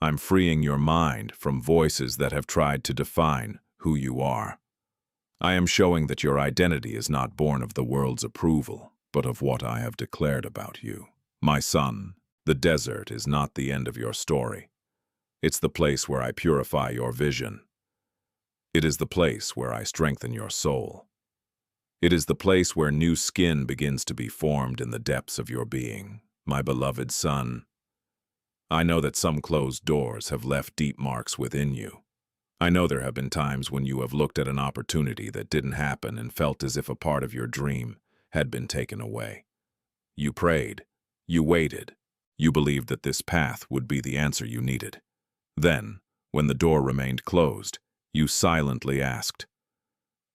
I'm freeing your mind from voices that have tried to define who you are. I am showing that your identity is not born of the world's approval, but of what I have declared about you. My son, the desert is not the end of your story. It's the place where I purify your vision. It is the place where I strengthen your soul. It is the place where new skin begins to be formed in the depths of your being. My beloved son, I know that some closed doors have left deep marks within you. I know there have been times when you have looked at an opportunity that didn't happen and felt as if a part of your dream had been taken away. You prayed, you waited, you believed that this path would be the answer you needed. Then, when the door remained closed, you silently asked,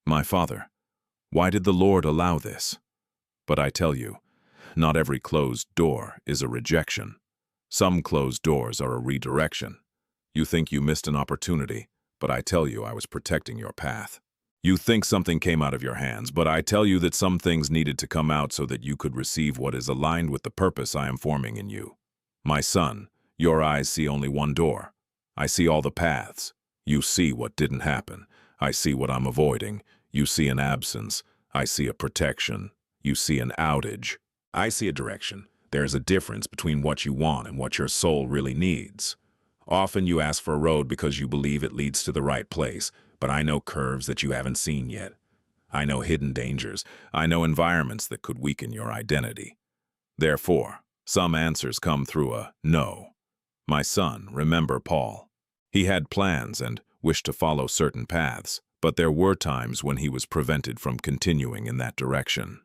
"My Father, why did the Lord allow this?" But I tell you, not every closed door is a rejection. Some closed doors are a redirection. You think you missed an opportunity, but I tell you I was protecting your path. You think something came out of your hands, but I tell you that some things needed to come out so that you could receive what is aligned with the purpose I am forming in you. My son, your eyes see only one door. I see all the paths. You see what didn't happen. I see what I'm avoiding. You see an absence. I see a protection. You see an outage. I see a direction. There is a difference between what you want and what your soul really needs. Often you ask for a road because you believe it leads to the right place, but I know curves that you haven't seen yet. I know hidden dangers. I know environments that could weaken your identity. Therefore, some answers come through a no. My son, remember Paul. He had plans and wished to follow certain paths, but there were times when he was prevented from continuing in that direction.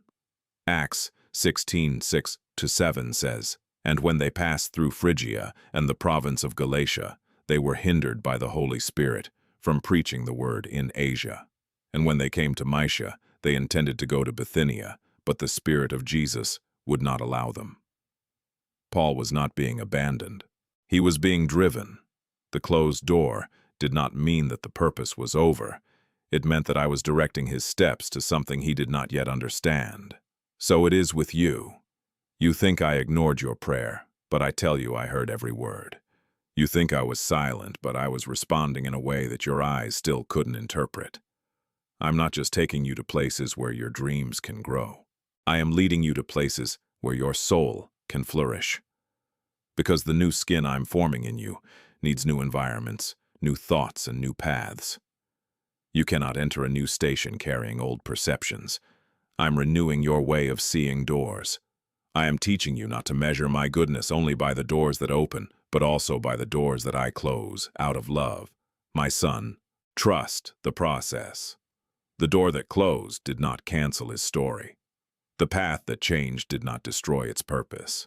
Acts 16:6-7 says, "And when they passed through Phrygia and the province of Galatia, they were hindered by the Holy Spirit from preaching the word in Asia. And when they came to Mysia, they intended to go to Bithynia, but the Spirit of Jesus would not allow them." Paul was not being abandoned. He was being driven. The closed door did not mean that the purpose was over. It meant that I was directing his steps to something he did not yet understand. So it is with you. You think I ignored your prayer, but I tell you I heard every word. You think I was silent, but I was responding in a way that your eyes still couldn't interpret. I'm not just taking you to places where your dreams can grow. I am leading you to places where your soul can flourish. Because the new skin I'm forming in you needs new environments, new thoughts, and new paths. You cannot enter a new station carrying old perceptions. I'm renewing your way of seeing doors. I am teaching you not to measure my goodness only by the doors that open, but also by the doors that I close out of love. My son, trust the process. The door that closed did not cancel his story. The path that changed did not destroy its purpose.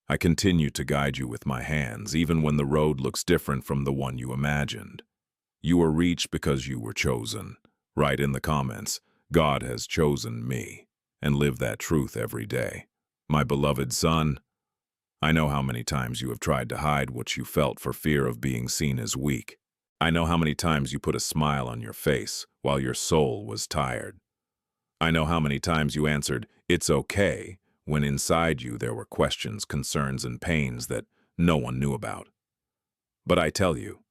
I continue to guide you with my hands, even when the road looks different from the one you imagined. You were reached because you were chosen. Write in the comments, God has chosen me, and live that truth every day. My beloved son, I know how many times you have tried to hide what you felt for fear of being seen as weak. I know how many times you put a smile on your face while your soul was tired. I know how many times you answered, "It's okay," when inside you there were questions, concerns, and pains that no one knew about. But I tell you,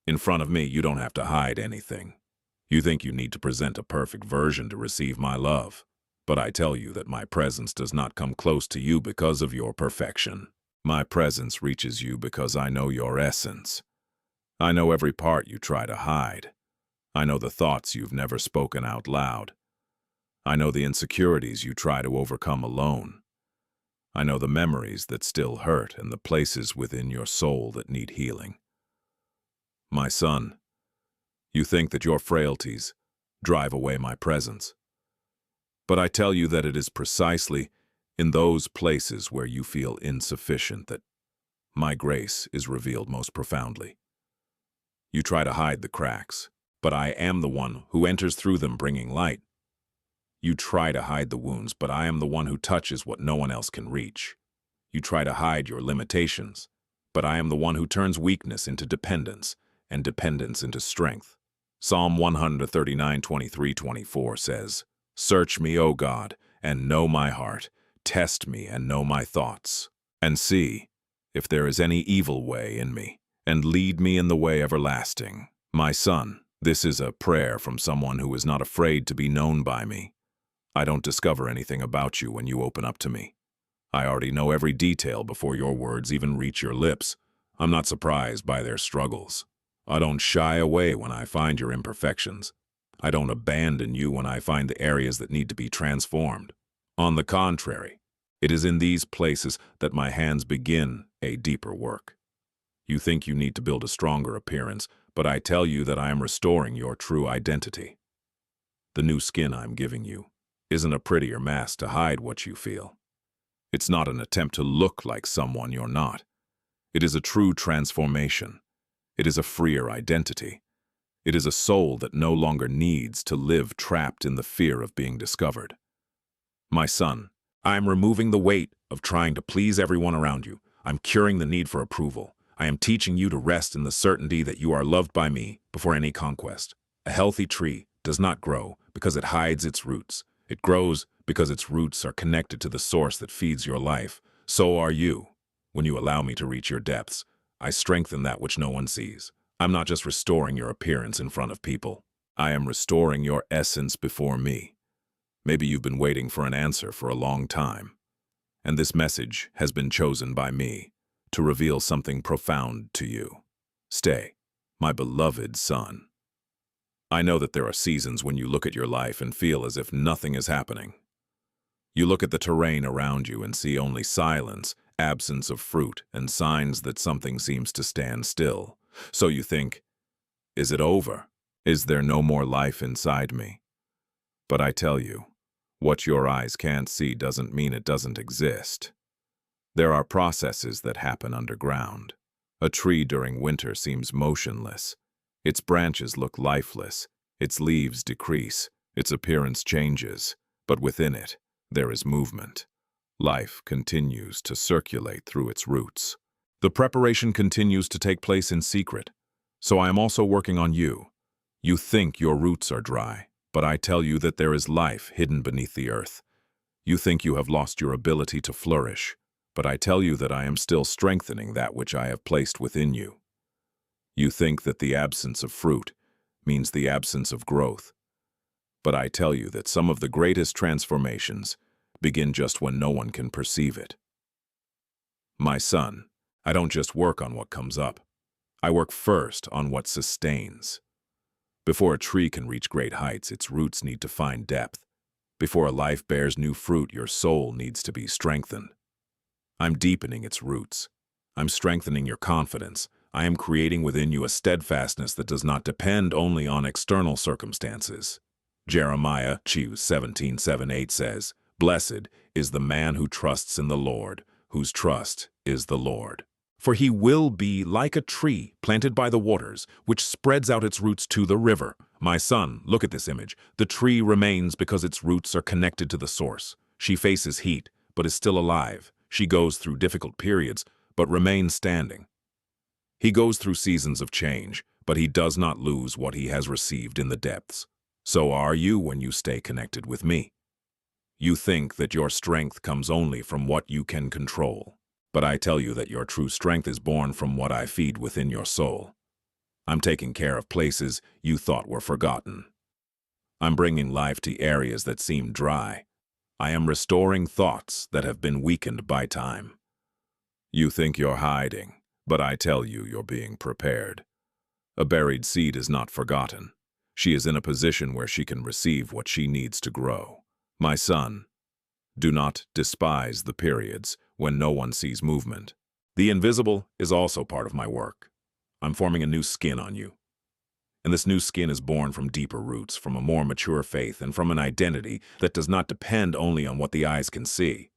in front of me, you don't have to hide anything. You think you need to present a perfect version to receive my love. But I tell you that my presence does not come close to you because of your perfection. My presence reaches you because I know your essence. I know every part you try to hide. I know the thoughts you've never spoken out loud. I know the insecurities you try to overcome alone. I know the memories that still hurt and the places within your soul that need healing. My son, you think that your frailties drive away my presence. But I tell you that it is precisely in those places where you feel insufficient that my grace is revealed most profoundly. You try to hide the cracks, but I am the one who enters through them bringing light. You try to hide the wounds, but I am the one who touches what no one else can reach. You try to hide your limitations, but I am the one who turns weakness into dependence and dependence into strength. Psalm 139:23-24 says, "Search me, O God, and know my heart. Test me and know my thoughts. And see if there is any evil way in me, and lead me in the way everlasting." My son, this is a prayer from someone who is not afraid to be known by me. I don't discover anything about you when you open up to me. I already know every detail before your words even reach your lips. I'm not surprised by their struggles. I don't shy away when I find your imperfections. I don't abandon you when I find the areas that need to be transformed. On the contrary, it is in these places that my hands begin a deeper work. You think you need to build a stronger appearance, but I tell you that I am restoring your true identity. The new skin I'm giving you isn't a prettier mask to hide what you feel. It's not an attempt to look like someone you're not. It is a true transformation. It is a freer identity. It is a soul that no longer needs to live trapped in the fear of being discovered. My son, I am removing the weight of trying to please everyone around you. I'm curing the need for approval. I am teaching you to rest in the certainty that you are loved by me before any conquest. A healthy tree does not grow because it hides its roots. It grows because its roots are connected to the source that feeds your life. So are you. When you allow me to reach your depths, I strengthen that which no one sees. I'm not just restoring your appearance in front of people. I am restoring your essence before me. Maybe you've been waiting for an answer for a long time, and this message has been chosen by me to reveal something profound to you. Stay, my beloved son. I know that there are seasons when you look at your life and feel as if nothing is happening. You look at the terrain around you and see only silence, absence of fruit, and signs that something seems to stand still. So you think, is it over? Is there no more life inside me? But I tell you, what your eyes can't see doesn't mean it doesn't exist. There are processes that happen underground. A tree during winter seems motionless. Its branches look lifeless. Its leaves decrease. Its appearance changes. But within it, there is movement. Life continues to circulate through its roots. The preparation continues to take place in secret. So I am also working on you. You think your roots are dry, but I tell you that there is life hidden beneath the earth. You think you have lost your ability to flourish, but I tell you that I am still strengthening that which I have placed within you. You think that the absence of fruit means the absence of growth, But I tell you that some of the greatest transformations begin just when no one can perceive it. My son, I don't just work on what comes up. I work first on what sustains. Before a tree can reach great heights, its roots need to find depth. Before a life bears new fruit, your soul needs to be strengthened. I'm deepening its roots. I'm strengthening your confidence. I am creating within you a steadfastness that does not depend only on external circumstances. Jeremiah 17:7-8 says, "Blessed is the man who trusts in the Lord, whose trust is the Lord. For he will be like a tree planted by the waters, which spreads out its roots to the river." My son, look at this image. The tree remains because its roots are connected to the source. She faces heat, but is still alive. She goes through difficult periods, but remains standing. He goes through seasons of change, but he does not lose what he has received in the depths. So are you when you stay connected with me. You think that your strength comes only from what you can control. But I tell you that your true strength is born from what I feed within your soul. I'm taking care of places you thought were forgotten. I'm bringing life to areas that seemed dry. I am restoring thoughts that have been weakened by time. You think you're hiding, but I tell you you're being prepared. A buried seed is not forgotten. She is in a position where she can receive what she needs to grow. My son, do not despise the periods when no one sees movement. The invisible is also part of my work. I'm forming a new skin on you. And this new skin is born from deeper roots, from a more mature faith, and from an identity that does not depend only on what the eyes can see.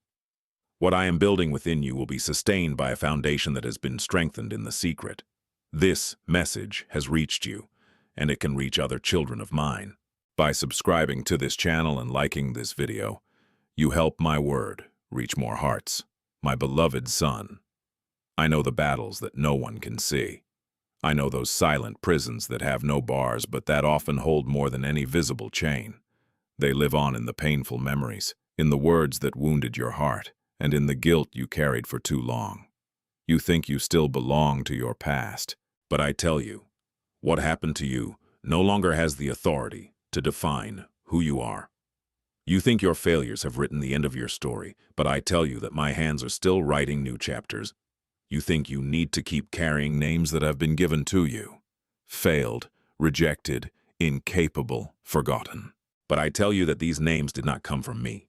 What I am building within you will be sustained by a foundation that has been strengthened in the secret. This message has reached you, and it can reach other children of mine. By subscribing to this channel and liking this video, you help my word reach more hearts. My beloved son, I know the battles that no one can see. I know those silent prisons that have no bars, but that often hold more than any visible chain. They live on in the painful memories, in the words that wounded your heart, and in the guilt you carried for too long. You think you still belong to your past, but I tell you, what happened to you no longer has the authority to define who you are. You think your failures have written the end of your story, but I tell you that my hands are still writing new chapters. You think you need to keep carrying names that have been given to you. Failed, rejected, incapable, forgotten. But I tell you that these names did not come from me.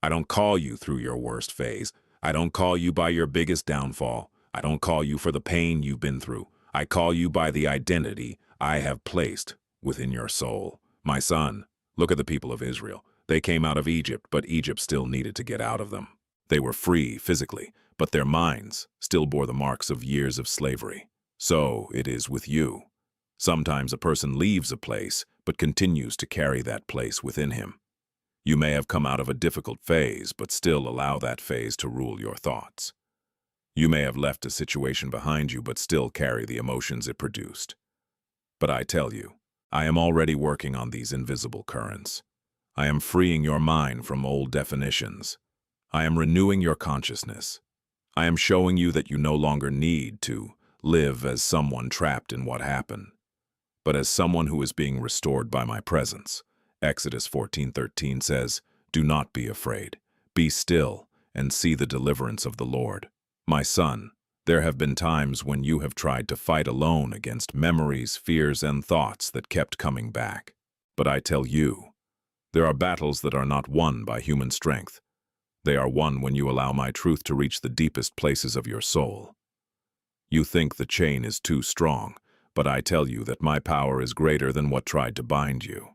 I don't call you through your worst phase. I don't call you by your biggest downfall. I don't call you for the pain you've been through. I call you by the identity I have placed within your soul. My son, look at the people of Israel. They came out of Egypt, but Egypt still needed to get out of them. They were free physically, but their minds still bore the marks of years of slavery. So it is with you. Sometimes a person leaves a place, but continues to carry that place within him. You may have come out of a difficult phase, but still allow that phase to rule your thoughts. You may have left a situation behind you, but still carry the emotions it produced. But I tell you, I am already working on these invisible currents. I am freeing your mind from old definitions. I am renewing your consciousness. I am showing you that you no longer need to live as someone trapped in what happened, but as someone who is being restored by my presence. Exodus 14:13 says, "Do not be afraid. Be still and see the deliverance of the Lord." My son, there have been times when you have tried to fight alone against memories, fears, and thoughts that kept coming back. But I tell you, there are battles that are not won by human strength. They are won when you allow my truth to reach the deepest places of your soul. You think the chain is too strong, but I tell you that my power is greater than what tried to bind you.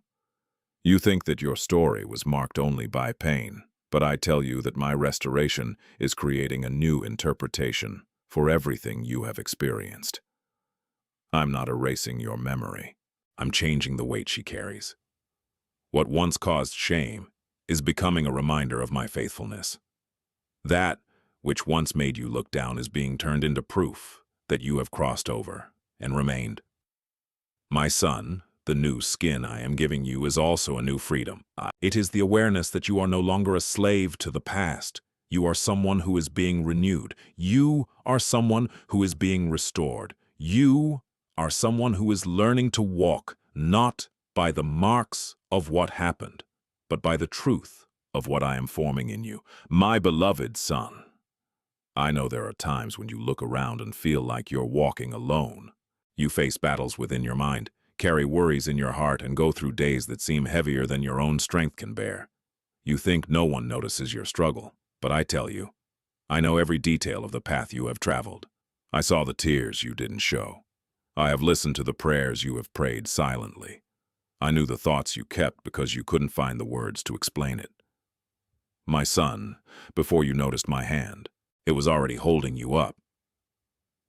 You think that your story was marked only by pain, but I tell you that my restoration is creating a new interpretation for everything you have experienced. I'm not erasing your memory. I'm changing the weight she carries. What once caused shame is becoming a reminder of my faithfulness. That which once made you look down is being turned into proof that you have crossed over and remained. My son, the new skin I am giving you is also a new freedom. It is the awareness that you are no longer a slave to the past. You are someone who is being renewed. You are someone who is being restored. You are someone who is learning to walk not by the marks of what happened, but by the truth of what I am forming in you, my beloved son. I know there are times when you look around and feel like you're walking alone. You face battles within your mind, carry worries in your heart, and go through days that seem heavier than your own strength can bear. You think no one notices your struggle, but I tell you, I know every detail of the path you have traveled. I saw the tears you didn't show. I have listened to the prayers you have prayed silently. I knew the thoughts you kept because you couldn't find the words to explain it. My son, before you noticed my hand, it was already holding you up.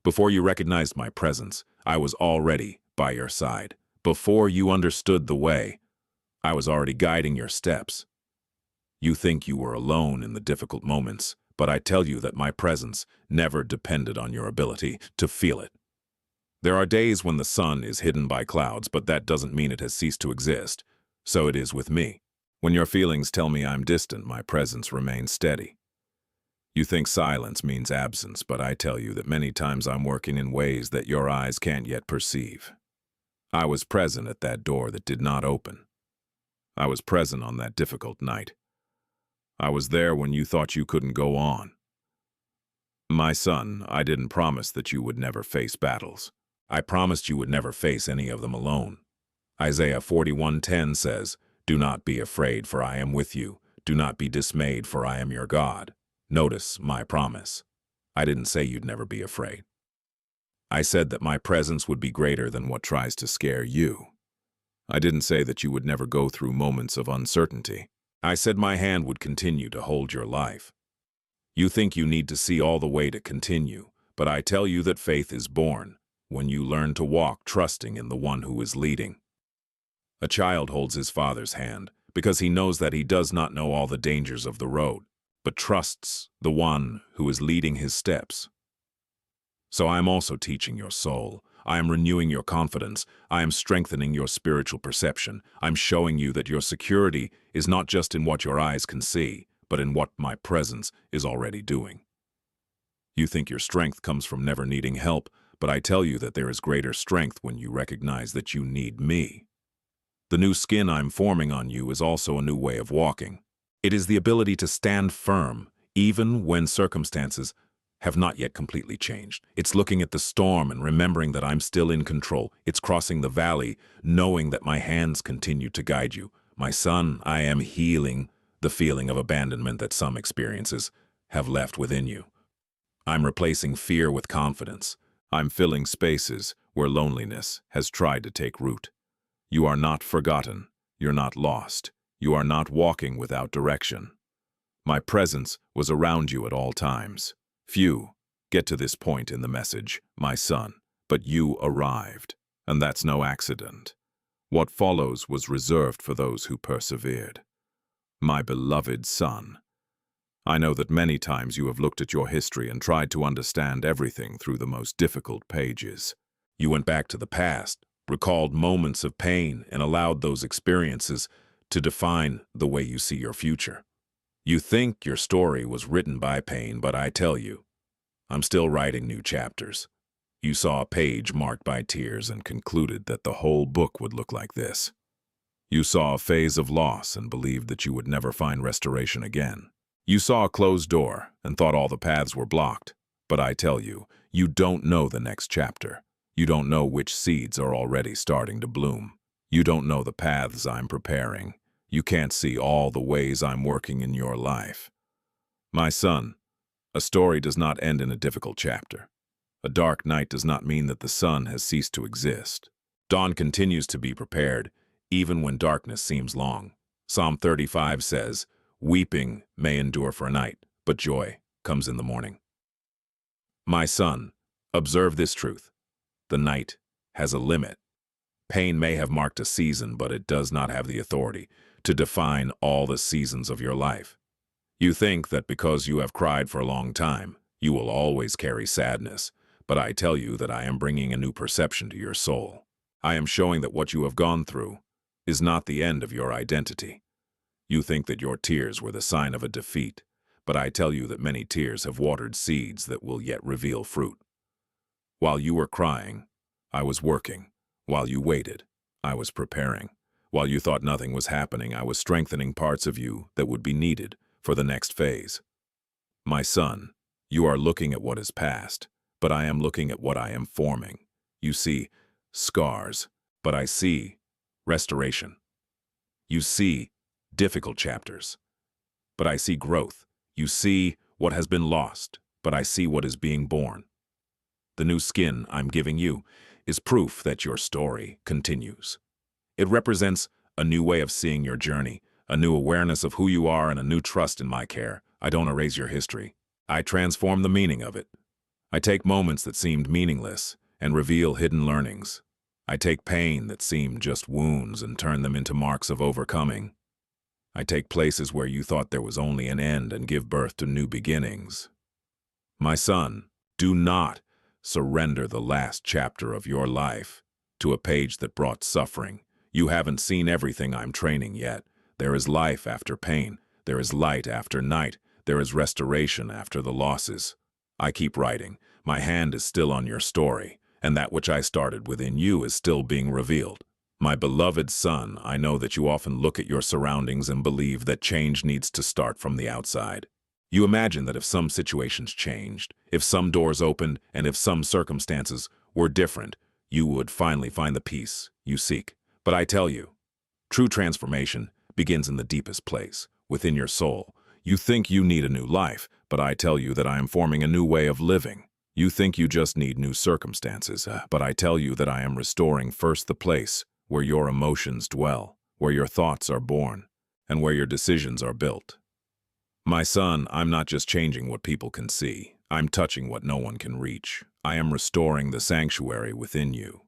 Before you recognized my presence, I was already by your side. Before you understood the way, I was already guiding your steps. You think you were alone in the difficult moments, but I tell you that my presence never depended on your ability to feel it. There are days when the sun is hidden by clouds, but that doesn't mean it has ceased to exist. So it is with me. When your feelings tell me I'm distant, my presence remains steady. You think silence means absence, but I tell you that many times I'm working in ways that your eyes can't yet perceive. I was present at that door that did not open. I was present on that difficult night. I was there when you thought you couldn't go on. My son, I didn't promise that you would never face battles. I promised you would never face any of them alone. Isaiah 41:10 says, "Do not be afraid, for I am with you. Do not be dismayed, for I am your God." Notice my promise. I didn't say you'd never be afraid. I said that my presence would be greater than what tries to scare you. I didn't say that you would never go through moments of uncertainty. I said my hand would continue to hold your life. You think you need to see all the way to continue, but I tell you that faith is born when you learn to walk trusting in the one who is leading. A child holds his father's hand because he knows that he does not know all the dangers of the road, but trusts the one who is leading his steps. So I am also teaching your soul. I am renewing your confidence. I am strengthening your spiritual perception. I'm showing you that your security is not just in what your eyes can see, but in what my presence is already doing. You think your strength comes from never needing help, but I tell you that there is greater strength when you recognize that you need me. The new skin I'm forming on you is also a new way of walking. It is the ability to stand firm, even when circumstances have not yet completely changed. It's looking at the storm and remembering that I'm still in control. It's crossing the valley, knowing that my hands continue to guide you. My son, I am healing the feeling of abandonment that some experiences have left within you. I'm replacing fear with confidence. I'm filling spaces where loneliness has tried to take root. You are not forgotten. You're not lost. You are not walking without direction. My presence was around you at all times. Few get to this point in the message, my son, but you arrived, and that's no accident. What follows was reserved for those who persevered. My beloved son, I know that many times you have looked at your history and tried to understand everything through the most difficult pages. You went back to the past, recalled moments of pain, and allowed those experiences to define the way you see your future. You think your story was written by pain, but I tell you, I'm still writing new chapters. You saw a page marked by tears and concluded that the whole book would look like this. You saw a phase of loss and believed that you would never find restoration again. You saw a closed door and thought all the paths were blocked. But I tell you, you don't know the next chapter. You don't know which seeds are already starting to bloom. You don't know the paths I'm preparing. You can't see all the ways I'm working in your life. My son, a story does not end in a difficult chapter. A dark night does not mean that the sun has ceased to exist. Dawn continues to be prepared, even when darkness seems long. Psalm 35 says, "Weeping may endure for a night, but joy comes in the morning." My son, observe this truth. The night has a limit. Pain may have marked a season, but it does not have the authority to define all the seasons of your life. You think that because you have cried for a long time, you will always carry sadness, but I tell you that I am bringing a new perception to your soul. I am showing that what you have gone through is not the end of your identity. You think that your tears were the sign of a defeat, but I tell you that many tears have watered seeds that will yet reveal fruit. While you were crying, I was working. While you waited, I was preparing. While you thought nothing was happening, I was strengthening parts of you that would be needed for the next phase. My son, you are looking at what is past, but I am looking at what I am forming. You see scars, but I see restoration. You see difficult chapters, but I see growth. You see what has been lost, but I see what is being born. The new skin I'm giving you is proof that your story continues. It represents a new way of seeing your journey, a new awareness of who you are, and a new trust in my care. I don't erase your history. I transform the meaning of it. I take moments that seemed meaningless and reveal hidden learnings. I take pain that seemed just wounds and turn them into marks of overcoming. I take places where you thought there was only an end and give birth to new beginnings. My son, do not surrender the last chapter of your life to a page that brought suffering. You haven't seen everything I'm training yet. There is life after pain. There is light after night. There is restoration after the losses. I keep writing. My hand is still on your story, and that which I started within you is still being revealed. My beloved son, I know that you often look at your surroundings and believe that change needs to start from the outside. You imagine that if some situations changed, if some doors opened, and if some circumstances were different, you would finally find the peace you seek. But I tell you, true transformation begins in the deepest place, within your soul. You think you need a new life, but I tell you that I am forming a new way of living. You think you just need new circumstances, but I tell you that I am restoring first the place where your emotions dwell, where your thoughts are born, and where your decisions are built. My son, I'm not just changing what people can see. I'm touching what no one can reach. I am restoring the sanctuary within you.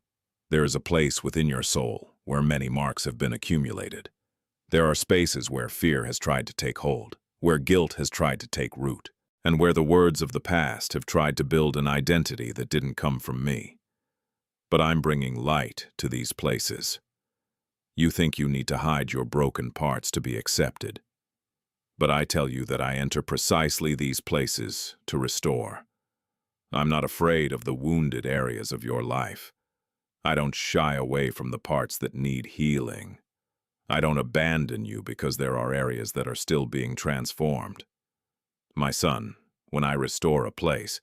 There is a place within your soul where many marks have been accumulated. There are spaces where fear has tried to take hold, where guilt has tried to take root, and where the words of the past have tried to build an identity that didn't come from me. But I'm bringing light to these places. You think you need to hide your broken parts to be accepted. But I tell you that I enter precisely these places to restore. I'm not afraid of the wounded areas of your life. I don't shy away from the parts that need healing. I don't abandon you because there are areas that are still being transformed. My son, when I restore a place,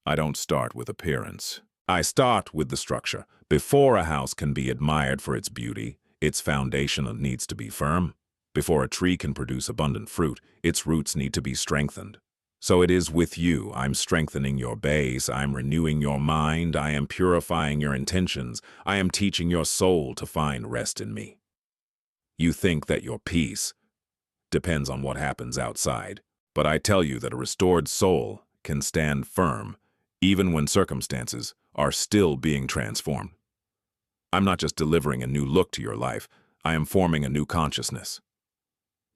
I don't start with appearance. I start with the structure. Before a house can be admired for its beauty, its foundation needs to be firm. Before a tree can produce abundant fruit, its roots need to be strengthened. So it is with you. I'm strengthening your base. I'm renewing your mind. I am purifying your intentions. I am teaching your soul to find rest in me. You think that your peace depends on what happens outside, but I tell you that a restored soul can stand firm even when circumstances are still being transformed. I'm not just delivering a new look to your life. I am forming a new consciousness.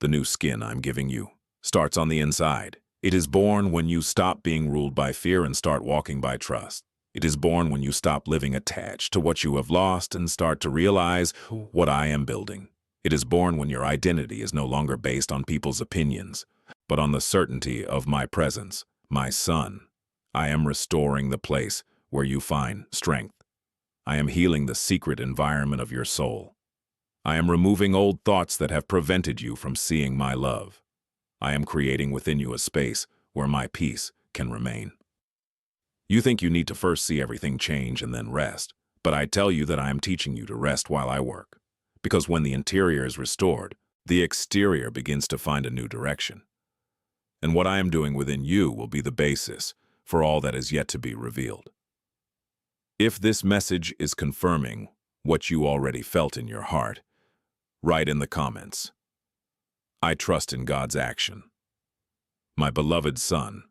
The new skin I'm giving you starts on the inside. It is born when you stop being ruled by fear and start walking by trust. It is born when you stop living attached to what you have lost and start to realize what I am building. It is born when your identity is no longer based on people's opinions, but on the certainty of my presence. My son, I am restoring the place where you find strength. I am healing the secret environment of your soul. I am removing old thoughts that have prevented you from seeing my love. I am creating within you a space where my peace can remain. You think you need to first see everything change and then rest, but I tell you that I am teaching you to rest while I work. Because when the interior is restored, the exterior begins to find a new direction. And what I am doing within you will be the basis for all that is yet to be revealed. If this message is confirming what you already felt in your heart, write in the comments, I trust in God's action. My beloved son,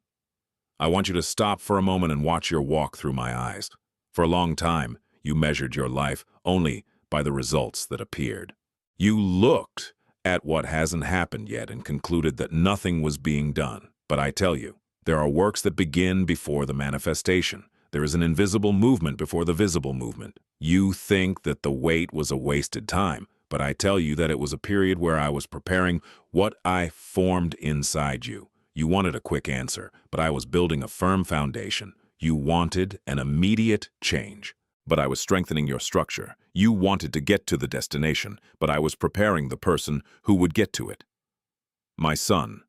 I want you to stop for a moment and watch your walk through my eyes. For a long time, you measured your life only by the results that appeared. You looked at what hasn't happened yet and concluded that nothing was being done. But I tell you, there are works that begin before the manifestation. There is an invisible movement before the visible movement. You think that the wait was a wasted time, but I tell you that it was a period where I was preparing what I formed inside you. You wanted a quick answer, but I was building a firm foundation. You wanted an immediate change. but I was strengthening your structure. You wanted to get to the destination, but I was preparing the person who would get to it. My son,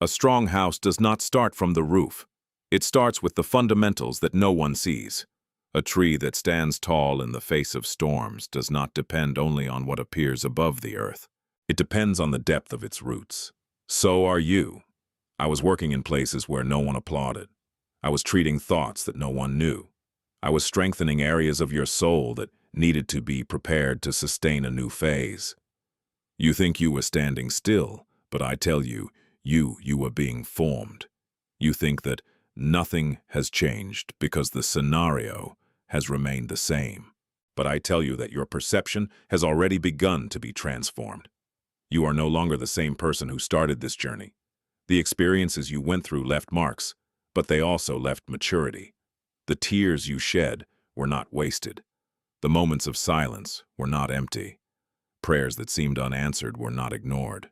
a strong house does not start from the roof. It starts with the fundamentals that no one sees. A tree that stands tall in the face of storms does not depend only on what appears above the earth. It depends on the depth of its roots. So are you. I was working in places where no one applauded. I was treating thoughts that no one knew. I was strengthening areas of your soul that needed to be prepared to sustain a new phase. You think you were standing still, but I tell you, you were being formed. You think that nothing has changed because the scenario has remained the same. But I tell you that your perception has already begun to be transformed. You are no longer the same person who started this journey. The experiences you went through left marks, but they also left maturity. The tears you shed were not wasted. The moments of silence were not empty. Prayers that seemed unanswered were not ignored.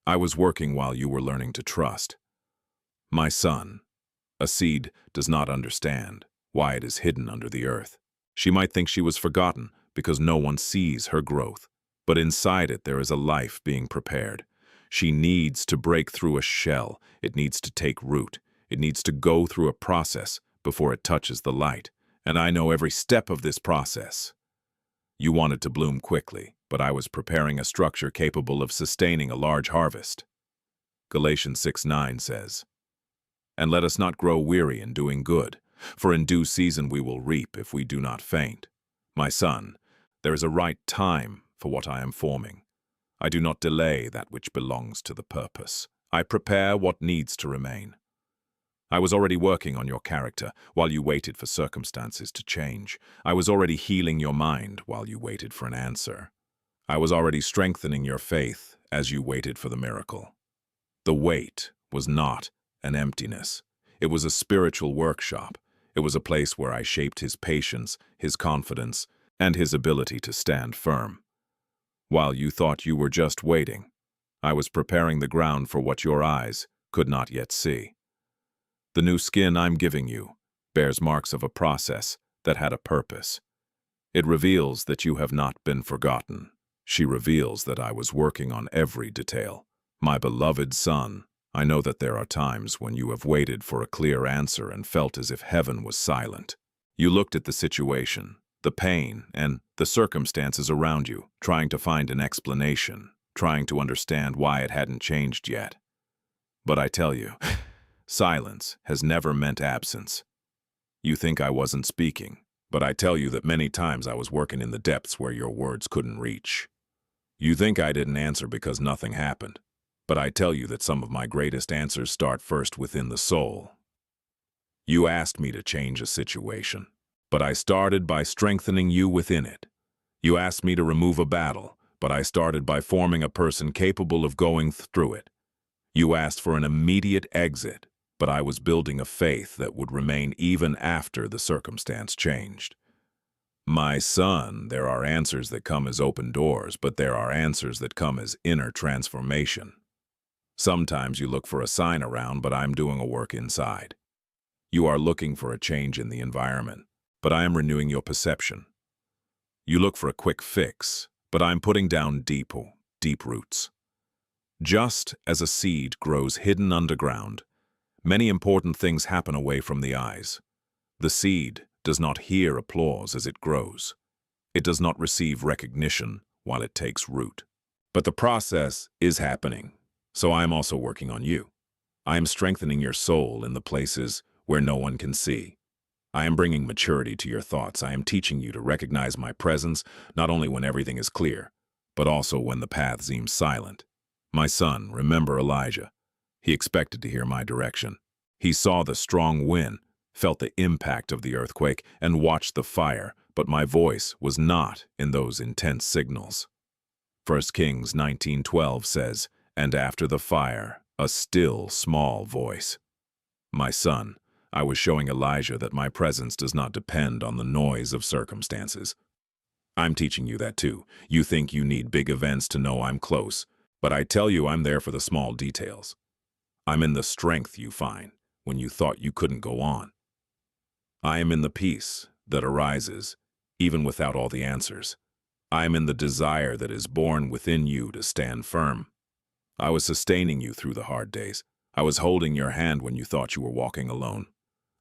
I was working while you were learning to trust. My son, a seed does not understand why it is hidden under the earth. She might think she was forgotten because no one sees her growth, but inside it there is a life being prepared. She needs to break through a shell. It needs to take root. It needs to go through a process before it touches the light, and I know every step of this process. You wanted to bloom quickly, but I was preparing a structure capable of sustaining a large harvest. Galatians 6:9 says, "And let us not grow weary in doing good, for in due season we will reap if we do not faint. My son, there is a right time for what I am forming. I do not delay that which belongs to the purpose. I prepare what needs to remain." I was already working on your character while you waited for circumstances to change. I was already healing your mind while you waited for an answer. I was already strengthening your faith as you waited for the miracle. The wait was not an emptiness. It was a spiritual workshop. It was a place where I shaped his patience, his confidence, and his ability to stand firm. While you thought you were just waiting, I was preparing the ground for what your eyes could not yet see. The new skin I'm giving you bears marks of a process that had a purpose. It reveals that you have not been forgotten. She reveals that I was working on every detail. My beloved son, I know that there are times when you have waited for a clear answer and felt as if heaven was silent. You looked at the situation, the pain, and the circumstances around you, trying to find an explanation, trying to understand why it hadn't changed yet. But I tell you, silence has never meant absence. You think I wasn't speaking, but I tell you that many times I was working in the depths where your words couldn't reach. You think I didn't answer because nothing happened, but I tell you that some of my greatest answers start first within the soul. You asked me to change a situation, but I started by strengthening you within it. You asked me to remove a battle, but I started by forming a person capable of going through it. You asked for an immediate exit, but I was building a faith that would remain even after the circumstance changed. My son, there are answers that come as open doors, but there are answers that come as inner transformation. Sometimes you look for a sign around, but I'm doing a work inside. You are looking for a change in the environment, but I am renewing your perception. You look for a quick fix, but I'm putting down deep roots. Just as a seed grows hidden underground, many important things happen away from the eyes. The seed does not hear applause as it grows. It does not receive recognition while it takes root. But the process is happening, so I am also working on you. I am strengthening your soul in the places where no one can see. I am bringing maturity to your thoughts. I am teaching you to recognize my presence not only when everything is clear, but also when the path seems silent. My son, remember Elijah. He expected to hear my direction. He saw the strong wind, felt the impact of the earthquake, and watched the fire, but my voice was not in those intense signals. 1 Kings 19:12 says, "And after the fire, a still small voice." My son, I was showing Elijah that my presence does not depend on the noise of circumstances. I'm teaching you that too. You think you need big events to know I'm close, but I tell you I'm there for the small details. I'm in the strength you find when you thought you couldn't go on. I am in the peace that arises, even without all the answers. I am in the desire that is born within you to stand firm. I was sustaining you through the hard days. I was holding your hand when you thought you were walking alone.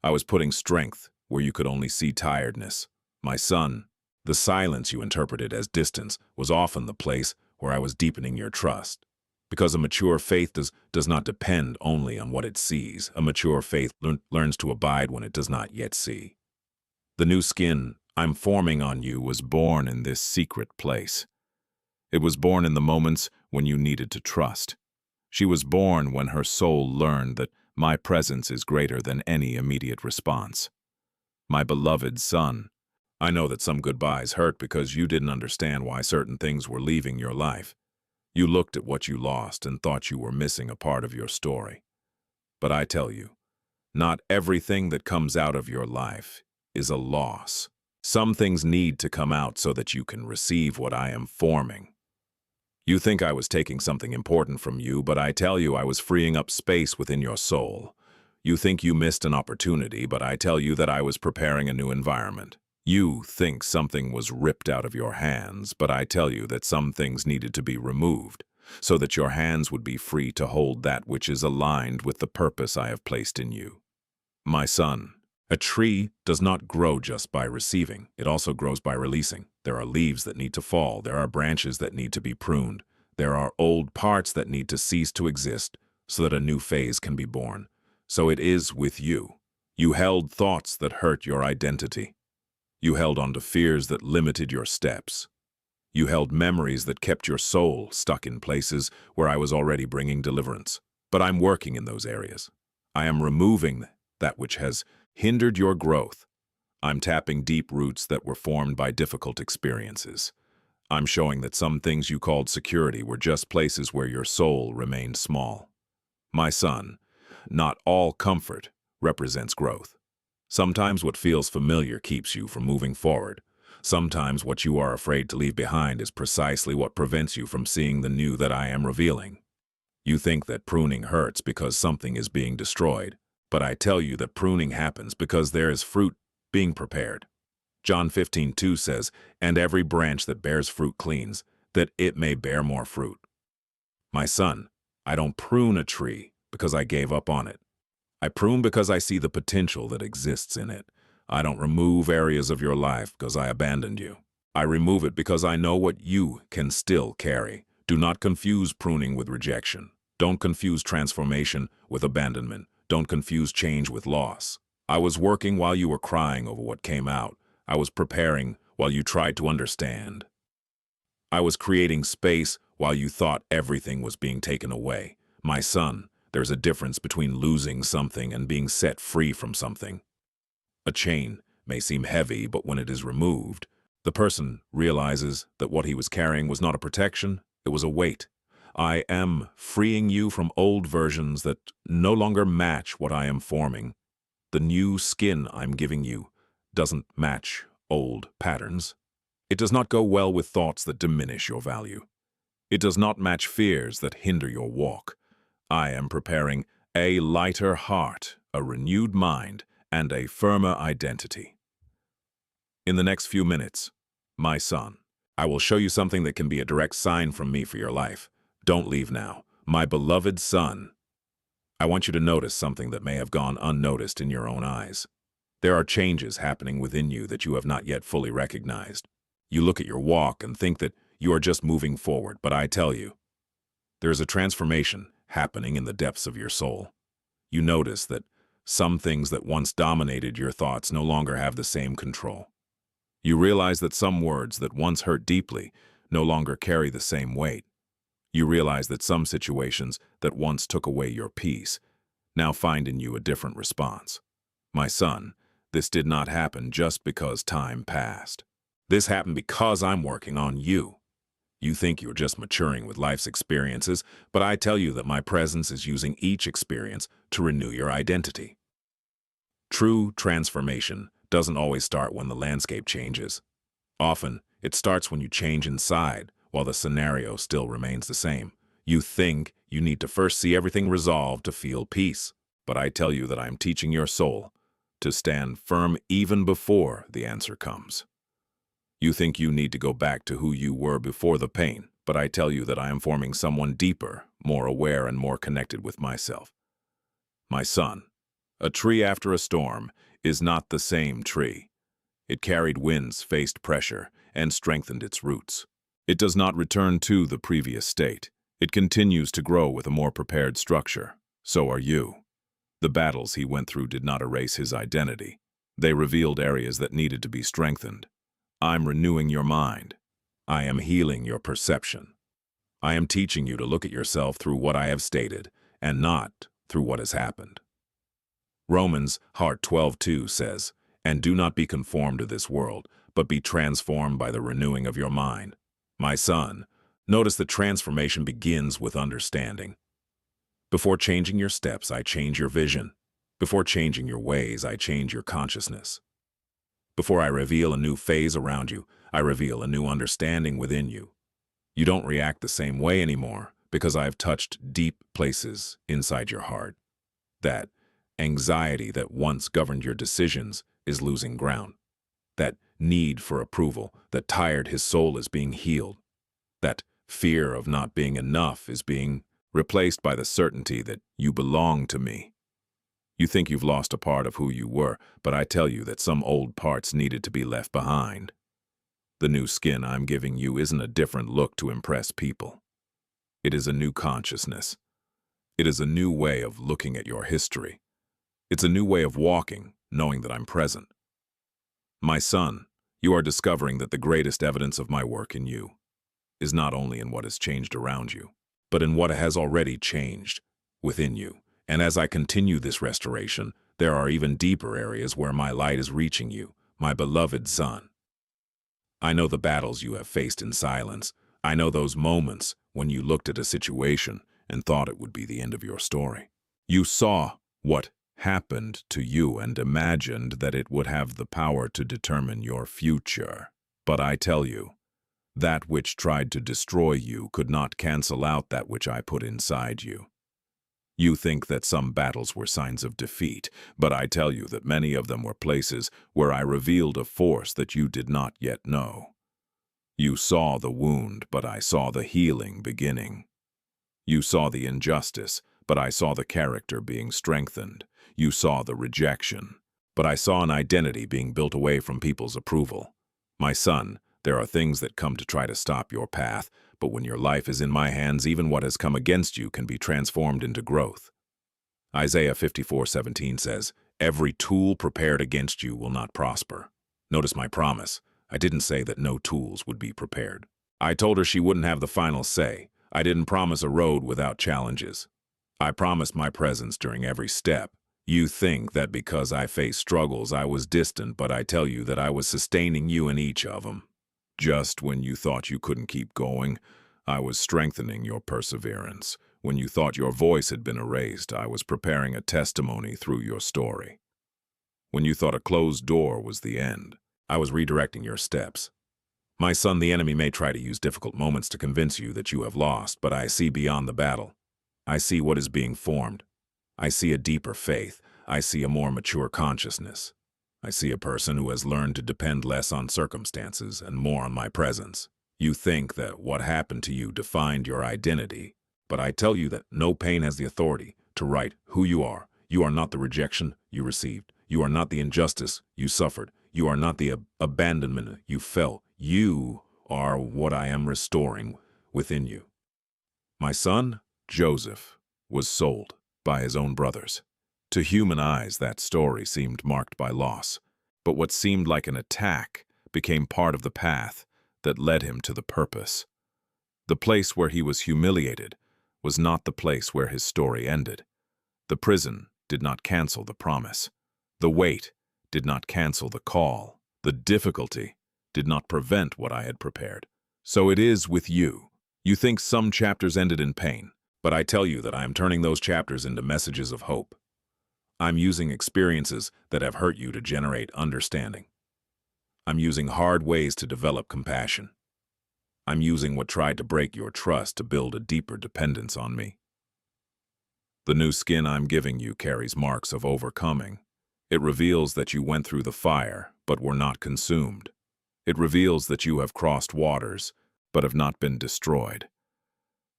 I was putting strength where you could only see tiredness. My son, the silence you interpreted as distance was often the place where I was deepening your trust. Because a mature faith does not depend only on what it sees. A mature faith learns to abide when it does not yet see. The new skin I'm forming on you was born in this secret place. It was born in the moments when you needed to trust. She was born when her soul learned that my presence is greater than any immediate response. My beloved son, I know that some goodbyes hurt because you didn't understand why certain things were leaving your life. You looked at what you lost and thought you were missing a part of your story. But I tell you, not everything that comes out of your life is a loss. Some things need to come out so that you can receive what I am forming. You think I was taking something important from you, but I tell you I was freeing up space within your soul. You think you missed an opportunity, but I tell you that I was preparing a new environment. You think something was ripped out of your hands, but I tell you that some things needed to be removed, so that your hands would be free to hold that which is aligned with the purpose I have placed in you. My son, a tree does not grow just by receiving, it also grows by releasing. There are leaves that need to fall, there are branches that need to be pruned, there are old parts that need to cease to exist so that a new phase can be born. So it is with you. You held thoughts that hurt your identity. You held on to fears that limited your steps. You held memories that kept your soul stuck in places where I was already bringing deliverance. But I'm working in those areas. I am removing that which has hindered your growth. I'm tapping deep roots that were formed by difficult experiences. I'm showing that some things you called security were just places where your soul remained small. My son, not all comfort represents growth. Sometimes what feels familiar keeps you from moving forward. Sometimes what you are afraid to leave behind is precisely what prevents you from seeing the new that I am revealing. You think that pruning hurts because something is being destroyed, but I tell you that pruning happens because there is fruit being prepared. John 15:2 says, "And every branch that bears fruit cleans, that it may bear more fruit." My son, I don't prune a tree because I gave up on it. I prune because I see the potential that exists in it. I don't remove areas of your life because I abandoned you. I remove it because I know what you can still carry. Do not confuse pruning with rejection. Don't confuse transformation with abandonment. Don't confuse change with loss. I was working while you were crying over what came out. I was preparing while you tried to understand. I was creating space while you thought everything was being taken away. My son, there's a difference between losing something and being set free from something. A chain may seem heavy, but when it is removed, the person realizes that what he was carrying was not a protection, it was a weight. I am freeing you from old versions that no longer match what I am forming. The new skin I'm giving you doesn't match old patterns. It does not go well with thoughts that diminish your value. It does not match fears that hinder your walk. I am preparing a lighter heart, a renewed mind, and a firmer identity. In the next few minutes, my son, I will show you something that can be a direct sign from me for your life. Don't leave now. My beloved son, I want you to notice something that may have gone unnoticed in your own eyes. There are changes happening within you that you have not yet fully recognized. You look at your walk and think that you are just moving forward, but I tell you, there is a transformation happening in the depths of your soul. You notice that some things that once dominated your thoughts no longer have the same control. You realize that some words that once hurt deeply no longer carry the same weight. You realize that some situations that once took away your peace now find in you a different response. My son, this did not happen just because time passed. This happened because I'm working on you. You think you're just maturing with life's experiences, but I tell you that my presence is using each experience to renew your identity. True transformation doesn't always start when the landscape changes. Often, it starts when you change inside, while the scenario still remains the same. You think you need to first see everything resolved to feel peace, but I tell you that I'm teaching your soul to stand firm even before the answer comes. You think you need to go back to who you were before the pain, but I tell you that I am forming someone deeper, more aware, and more connected with myself. My son, a tree after a storm is not the same tree. It carried winds, faced pressure, and strengthened its roots. It does not return to the previous state. It continues to grow with a more prepared structure. So are you. The battles he went through did not erase his identity. They revealed areas that needed to be strengthened. I'm renewing your mind. I am healing your perception. I am teaching you to look at yourself through what I have stated, and not through what has happened. Romans 12:2 says, "And do not be conformed to this world, but be transformed by the renewing of your mind." My son, notice that transformation begins with understanding. Before changing your steps, I change your vision. Before changing your ways, I change your consciousness. Before I reveal a new phase around you, I reveal a new understanding within you. You don't react the same way anymore because I have touched deep places inside your heart. That anxiety that once governed your decisions is losing ground. That need for approval that tired his soul is being healed. That fear of not being enough is being replaced by the certainty that you belong to me. You think you've lost a part of who you were, but I tell you that some old parts needed to be left behind. The new skin I'm giving you isn't a different look to impress people. It is a new consciousness. It is a new way of looking at your history. It's a new way of walking, knowing that I'm present. My son, you are discovering that the greatest evidence of my work in you is not only in what has changed around you, but in what has already changed within you. And as I continue this restoration, there are even deeper areas where my light is reaching you, my beloved son. I know the battles you have faced in silence. I know those moments when you looked at a situation and thought it would be the end of your story. You saw what happened to you and imagined that it would have the power to determine your future. But I tell you, that which tried to destroy you could not cancel out that which I put inside you. You think that some battles were signs of defeat, but I tell you that many of them were places where I revealed a force that you did not yet know. You saw the wound, but I saw the healing beginning. You saw the injustice, but I saw the character being strengthened. You saw the rejection, but I saw an identity being built away from people's approval. My son, there are things that come to try to stop your path, but when your life is in my hands, even what has come against you can be transformed into growth. Isaiah 54:17 says, "Every tool prepared against you will not prosper." Notice my promise. I didn't say that no tools would be prepared. I told her she wouldn't have the final say. I didn't promise a road without challenges. I promised my presence during every step. You think that because I faced struggles I was distant, but I tell you that I was sustaining you in each of them. Just when you thought you couldn't keep going, I was strengthening your perseverance. When you thought your voice had been erased, I was preparing a testimony through your story. When you thought a closed door was the end, I was redirecting your steps. My son, the enemy may try to use difficult moments to convince you that you have lost, but I see beyond the battle. I see what is being formed. I see a deeper faith. I see a more mature consciousness. I see a person who has learned to depend less on circumstances and more on my presence. You think that what happened to you defined your identity, but I tell you that no pain has the authority to write who you are. You are not the rejection you received. You are not the injustice you suffered. You are not the abandonment you felt. You are what I am restoring within you. My son, Joseph, was sold by his own brothers. To human eyes, that story seemed marked by loss, but what seemed like an attack became part of the path that led him to the purpose. The place where he was humiliated was not the place where his story ended. The prison did not cancel the promise. The wait did not cancel the call. The difficulty did not prevent what I had prepared. So it is with you. You think some chapters ended in pain, but I tell you that I am turning those chapters into messages of hope. I'm using experiences that have hurt you to generate understanding. I'm using hard ways to develop compassion. I'm using what tried to break your trust to build a deeper dependence on me. The new skin I'm giving you carries marks of overcoming. It reveals that you went through the fire, but were not consumed. It reveals that you have crossed waters, but have not been destroyed.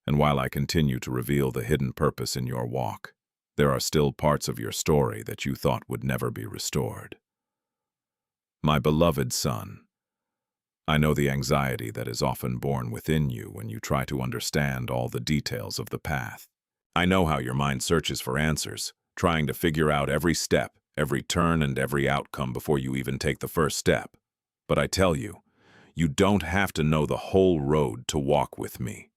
And while I continue to reveal the hidden purpose in your walk, there are still parts of your story that you thought would never be restored. My beloved son, I know the anxiety that is often born within you when you try to understand all the details of the path. I know how your mind searches for answers, trying to figure out every step, every turn, and every outcome before you even take the first step. But I tell you, you don't have to know the whole road to walk with me.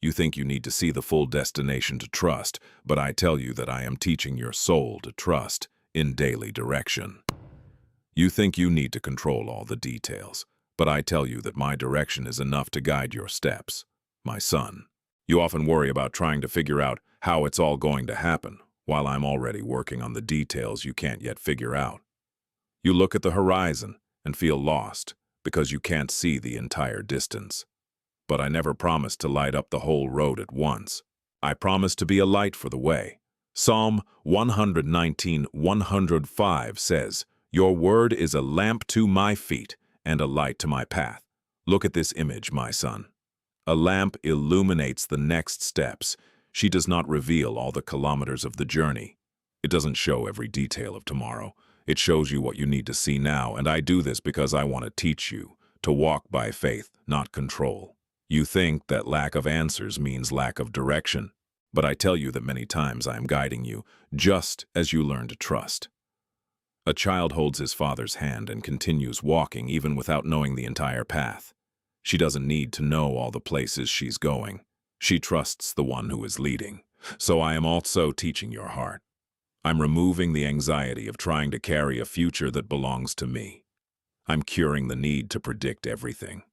You think you need to see the full destination to trust, but I tell you that I am teaching your soul to trust in daily direction. You think you need to control all the details, but I tell you that my direction is enough to guide your steps, my son. You often worry about trying to figure out how it's all going to happen, while I'm already working on the details you can't yet figure out. You look at the horizon and feel lost because you can't see the entire distance. But I never promised to light up the whole road at once. I promised to be a light for the way. Psalm 119:105 says, "Your word is a lamp to my feet and a light to my path." Look at this image, my son. A lamp illuminates the next steps. She does not reveal all the kilometers of the journey. It doesn't show every detail of tomorrow. It shows you what you need to see now, and I do this because I want to teach you to walk by faith, not control. You think that lack of answers means lack of direction, but I tell you that many times I am guiding you just as you learn to trust. A child holds his father's hand and continues walking even without knowing the entire path. She doesn't need to know all the places she's going. She trusts the one who is leading. So I am also teaching your heart. I'm removing the anxiety of trying to carry a future that belongs to me. I'm curing the need to predict everything.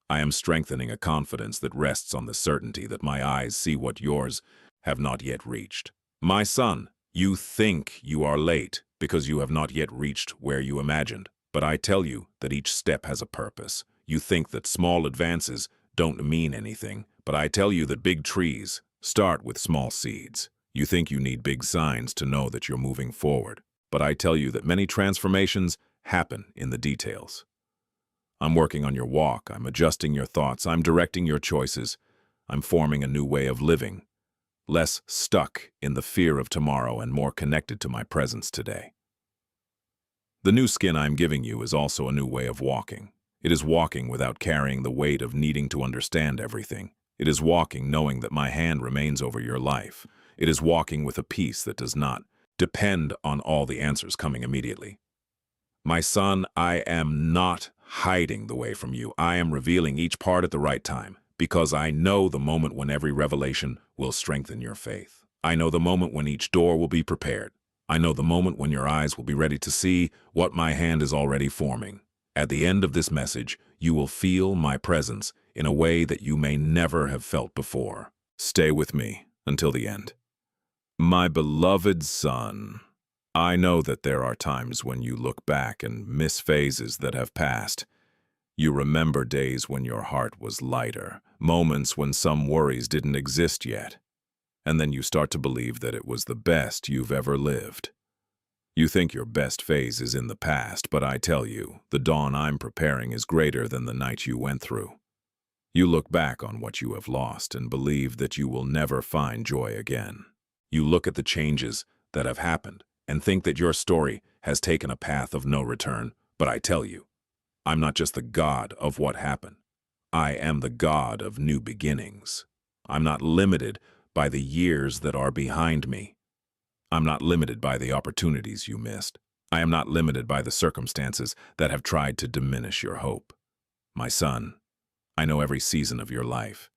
I am strengthening a confidence that rests on the certainty that my eyes see what yours have not yet reached. My son, you think you are late because you have not yet reached where you imagined, but I tell you that each step has a purpose. You think that small advances don't mean anything, but I tell you that big trees start with small seeds. You think you need big signs to know that you're moving forward, but I tell you that many transformations happen in the details. I'm working on your walk, I'm adjusting your thoughts, I'm directing your choices, I'm forming a new way of living, less stuck in the fear of tomorrow and more connected to my presence today. The new skin I'm giving you is also a new way of walking. It is walking without carrying the weight of needing to understand everything. It is walking knowing that my hand remains over your life. It is walking with a peace that does not depend on all the answers coming immediately. My son, I am not hiding the way from you. I am revealing each part at the right time, because I know the moment when every revelation will strengthen your faith. I know the moment when each door will be prepared. I know the moment when your eyes will be ready to see what my hand is already forming. At the end of this message, you will feel my presence in a way that you may never have felt before. Stay with me until the end. My beloved son, I know that there are times when you look back and miss phases that have passed. You remember days when your heart was lighter, moments when some worries didn't exist yet. And then you start to believe that it was the best you've ever lived. You think your best phase is in the past, but I tell you, the dawn I'm preparing is greater than the night you went through. You look back on what you have lost and believe that you will never find joy again. You look at the changes that have happened and think that your story has taken a path of no return, but I tell you, I'm not just the God of what happened. I am the God of new beginnings. I'm not limited by the years that are behind me. I'm not limited by the opportunities you missed. I am not limited by the circumstances that have tried to diminish your hope. My son, I know every season of your life.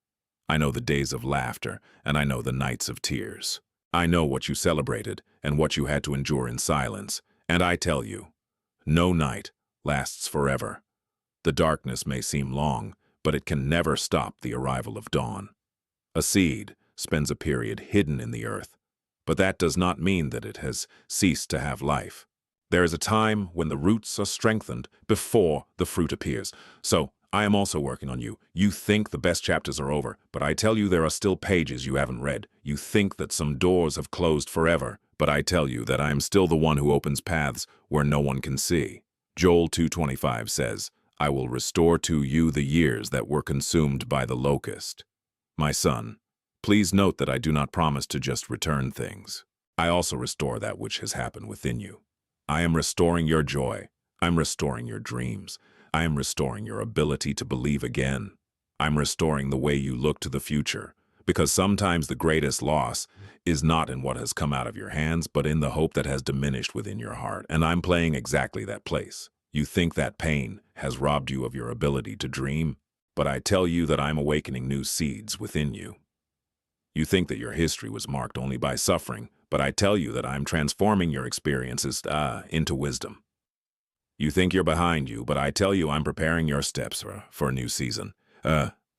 I know the days of laughter, and I know the nights of tears. I know what you celebrated and what you had to endure in silence, and I tell you, no night lasts forever. The darkness may seem long, but it can never stop the arrival of dawn. A seed spends a period hidden in the earth, but that does not mean that it has ceased to have life. There is a time when the roots are strengthened before the fruit appears. So, I am also working on you. You think the best chapters are over, but I tell you there are still pages you haven't read. You think that some doors have closed forever, but I tell you that I am still the one who opens paths where no one can see. Joel 2:25 says, I will restore to you the years that were consumed by the locust. My son, please note that I do not promise to just return things. I also restore that which has happened within you. I am restoring your joy. I'm restoring your dreams. I am restoring your ability to believe again. I'm restoring the way you look to the future, because sometimes the greatest loss is not in what has come out of your hands, but in the hope that has diminished within your heart. And I'm playing exactly that place. You think that pain has robbed you of your ability to dream, but I tell you that I'm awakening new seeds within you. You think that your history was marked only by suffering, but I tell you that I'm transforming your experiences into wisdom. You think you're behind you, but I tell you I'm preparing your steps for a new season.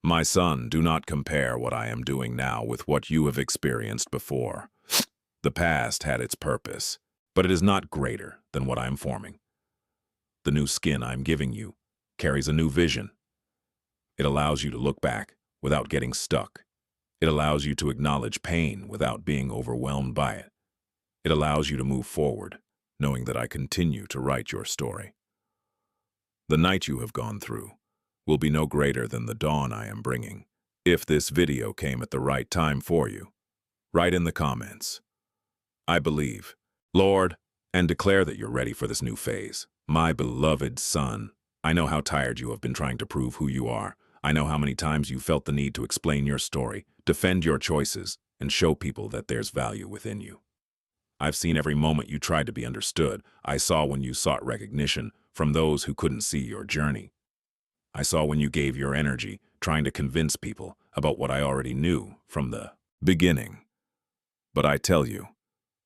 My son, do not compare what I am doing now with what you have experienced before. The past had its purpose, but it is not greater than what I am forming. The new skin I'm giving you carries a new vision. It allows you to look back without getting stuck. It allows you to acknowledge pain without being overwhelmed by it. It allows you to move forward, knowing that I continue to write your story. The night you have gone through will be no greater than the dawn I am bringing. If this video came at the right time for you, write in the comments, I believe, Lord, and declare that you're ready for this new phase. My beloved son, I know how tired you have been trying to prove who you are. I know how many times you felt the need to explain your story, defend your choices, and show people that there's value within you. I've seen every moment you tried to be understood. I saw when you sought recognition from those who couldn't see your journey. I saw when you gave your energy trying to convince people about what I already knew from the beginning. But I tell you,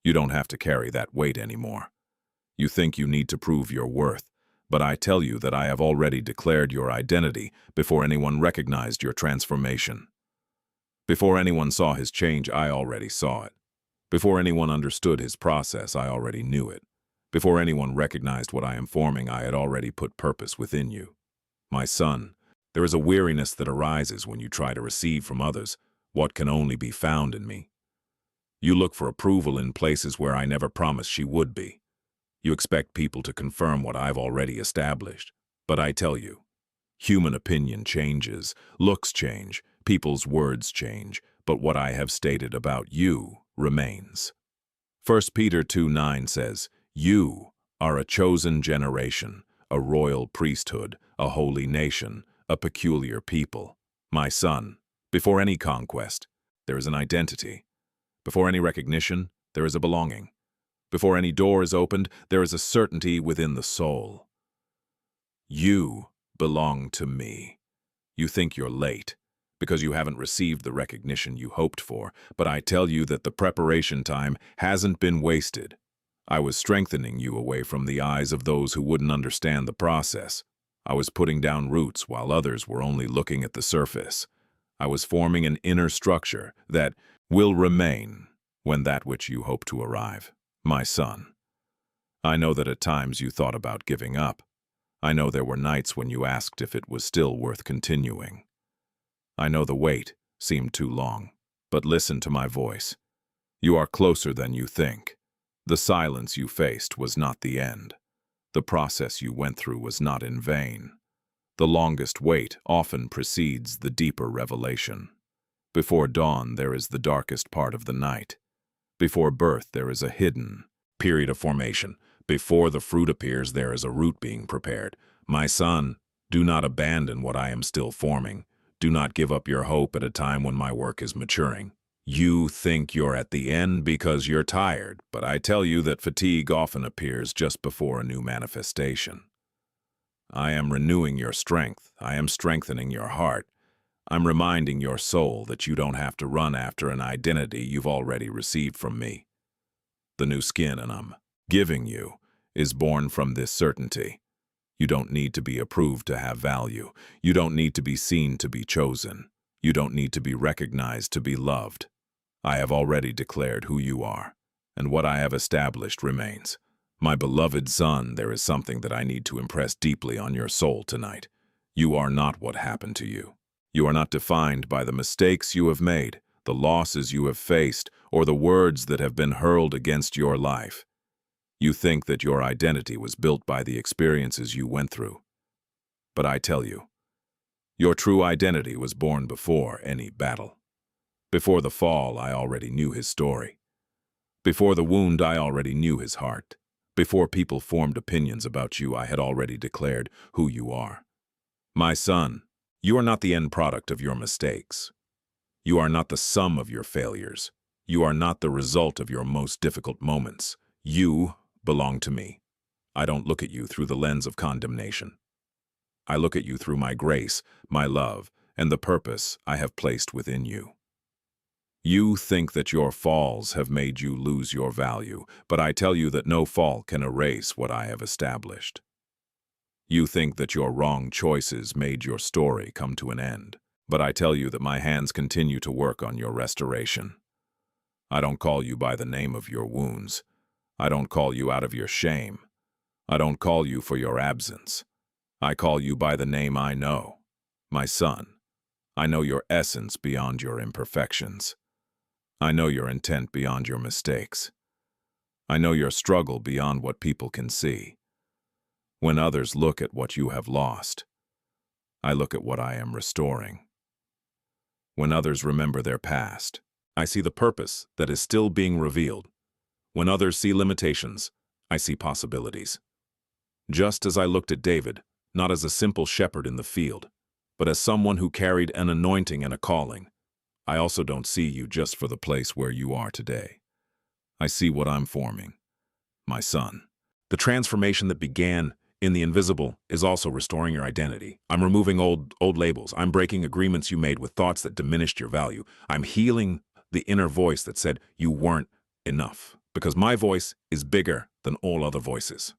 you don't have to carry that weight anymore. You think you need to prove your worth, but I tell you that I have already declared your identity before anyone recognized your transformation. Before anyone saw his change, I already saw it. Before anyone understood his process, I already knew it. Before anyone recognized what I am forming, I had already put purpose within you. My son, there is a weariness that arises when you try to receive from others what can only be found in me. You look for approval in places where I never promised she would be. You expect people to confirm what I've already established. But I tell you, human opinion changes, looks change, people's words change, but what I have stated about you remains. 1 Peter 2:9 says, You are a chosen generation, a royal priesthood, a holy nation, a peculiar people. My son, before any conquest, there is an identity. Before any recognition, there is a belonging. Before any door is opened, there is a certainty within the soul. You belong to me. You think you're late because you haven't received the recognition you hoped for, but I tell you that the preparation time hasn't been wasted. I was strengthening you away from the eyes of those who wouldn't understand the process. I was putting down roots while others were only looking at the surface. I was forming an inner structure that will remain when that which you hope to arrive. My son, I know that at times you thought about giving up. I know there were nights when you asked if it was still worth continuing. I know the wait seemed too long, but listen to my voice. You are closer than you think. The silence you faced was not the end. The process you went through was not in vain. The longest wait often precedes the deeper revelation. Before dawn, there is the darkest part of the night. Before birth, there is a hidden period of formation. Before the fruit appears, there is a root being prepared. My son, do not abandon what I am still forming. Do not give up your hope at a time when my work is maturing. You think you're at the end because you're tired, but I tell you that fatigue often appears just before a new manifestation. I am renewing your strength. I am strengthening your heart. I'm reminding your soul that you don't have to run after an identity you've already received from me. The new skin I'm giving you is born from this certainty. You don't need to be approved to have value. You don't need to be seen to be chosen. You don't need to be recognized to be loved. I have already declared who you are, and what I have established remains. My beloved son, there is something that I need to impress deeply on your soul tonight. You are not what happened to you. You are not defined by the mistakes you have made, the losses you have faced, or the words that have been hurled against your life. You think that your identity was built by the experiences you went through. But I tell you, your true identity was born before any battle. Before the fall, I already knew his story. Before the wound, I already knew his heart. Before people formed opinions about you, I had already declared who you are. My son, you are not the end product of your mistakes. You are not the sum of your failures. You are not the result of your most difficult moments. You belong to me. I don't look at you through the lens of condemnation. I look at you through my grace, my love, and the purpose I have placed within you. You think that your falls have made you lose your value, but I tell you that no fall can erase what I have established. You think that your wrong choices made your story come to an end, but I tell you that my hands continue to work on your restoration. I don't call you by the name of your wounds. I don't call you out of your shame. I don't call you for your absence. I call you by the name I know, my son. I know your essence beyond your imperfections. I know your intent beyond your mistakes. I know your struggle beyond what people can see. When others look at what you have lost, I look at what I am restoring. When others remember their past, I see the purpose that is still being revealed. When others see limitations, I see possibilities. Just as I looked at David, not as a simple shepherd in the field, but as someone who carried an anointing and a calling, I also don't see you just for the place where you are today. I see what I'm forming, my son. The transformation that began in the invisible is also restoring your identity. I'm removing old labels. I'm breaking agreements you made with thoughts that diminished your value. I'm healing the inner voice that said you weren't enough, because my voice is bigger than all other voices.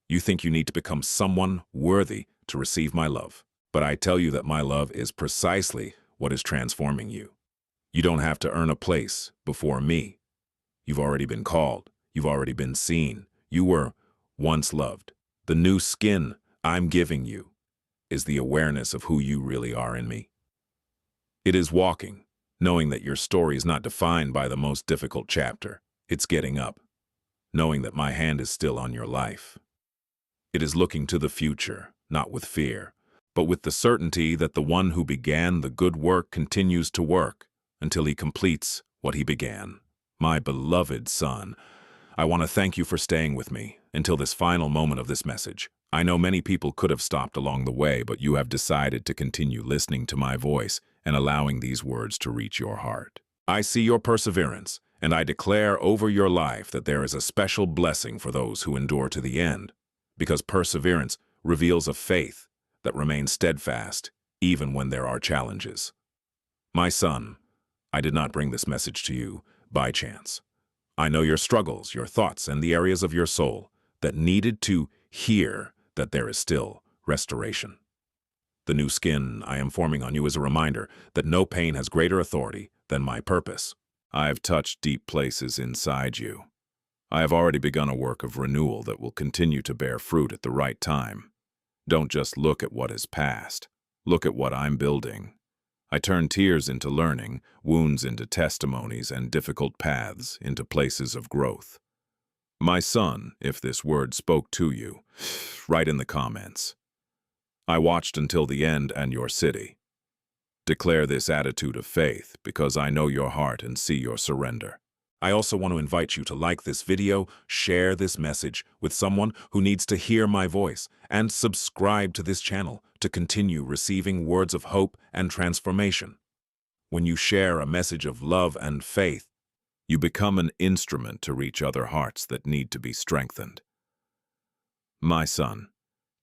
You think you need to become someone worthy to receive my love, but I tell you that my love is precisely what is transforming you. You don't have to earn a place before me. You've already been called. You've already been seen. You were once loved. The new skin I'm giving you is the awareness of who you really are in me. It is walking, knowing that your story is not defined by the most difficult chapter. It's getting up, knowing that my hand is still on your life. It is looking to the future, not with fear, but with the certainty that the one who began the good work continues to work until he completes what he began. My beloved son, I want to thank you for staying with me until this final moment of this message. I know many people could have stopped along the way, but you have decided to continue listening to my voice and allowing these words to reach your heart. I see your perseverance, and I declare over your life that there is a special blessing for those who endure to the end, because perseverance reveals a faith that remains steadfast even when there are challenges. My son, I did not bring this message to you by chance. I know your struggles, your thoughts, and the areas of your soul that needed to hear that there is still restoration. The new skin I am forming on you is a reminder that no pain has greater authority than my purpose. I have touched deep places inside you. I have already begun a work of renewal that will continue to bear fruit at the right time. Don't just look at what is past. Look at what I'm building. I turn tears into learning, wounds into testimonies, and difficult paths into places of growth. My son, if this word spoke to you, write in the comments. I watched until the end and your city. Declare this attitude of faith because I know your heart and see your surrender. I also want to invite you to like this video, share this message with someone who needs to hear my voice, and subscribe to this channel to continue receiving words of hope and transformation. When you share a message of love and faith, you become an instrument to reach other hearts that need to be strengthened. My son,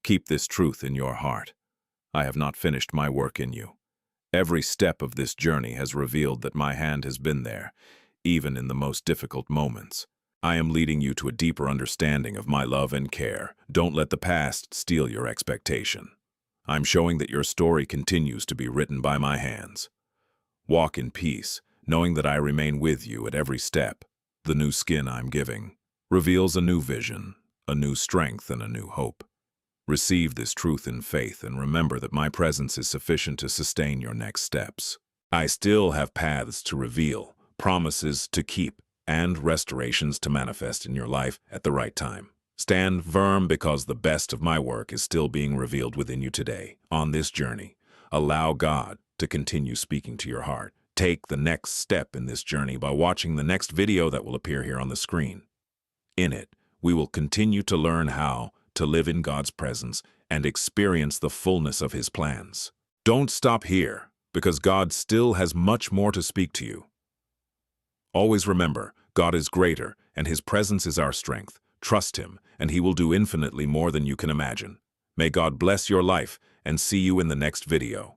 keep this truth in your heart. I have not finished my work in you. Every step of this journey has revealed that my hand has been there, even in the most difficult moments. I am leading you to a deeper understanding of my love and care. Don't let the past steal your expectation. I'm showing that your story continues to be written by my hands. Walk in peace, knowing that I remain with you at every step. The new skin I'm giving reveals a new vision, a new strength, and a new hope. Receive this truth in faith and remember that my presence is sufficient to sustain your next steps. I still have paths to reveal, promises to keep, and restorations to manifest in your life at the right time. Stand firm because the best of my work is still being revealed within you today. On this journey, allow God to continue speaking to your heart. Take the next step in this journey by watching the next video that will appear here on the screen. In it, we will continue to learn how to live in God's presence and experience the fullness of His plans. Don't stop here, because God still has much more to speak to you. Always remember, God is greater, and His presence is our strength. Trust Him, and He will do infinitely more than you can imagine. May God bless your life, and see you in the next video.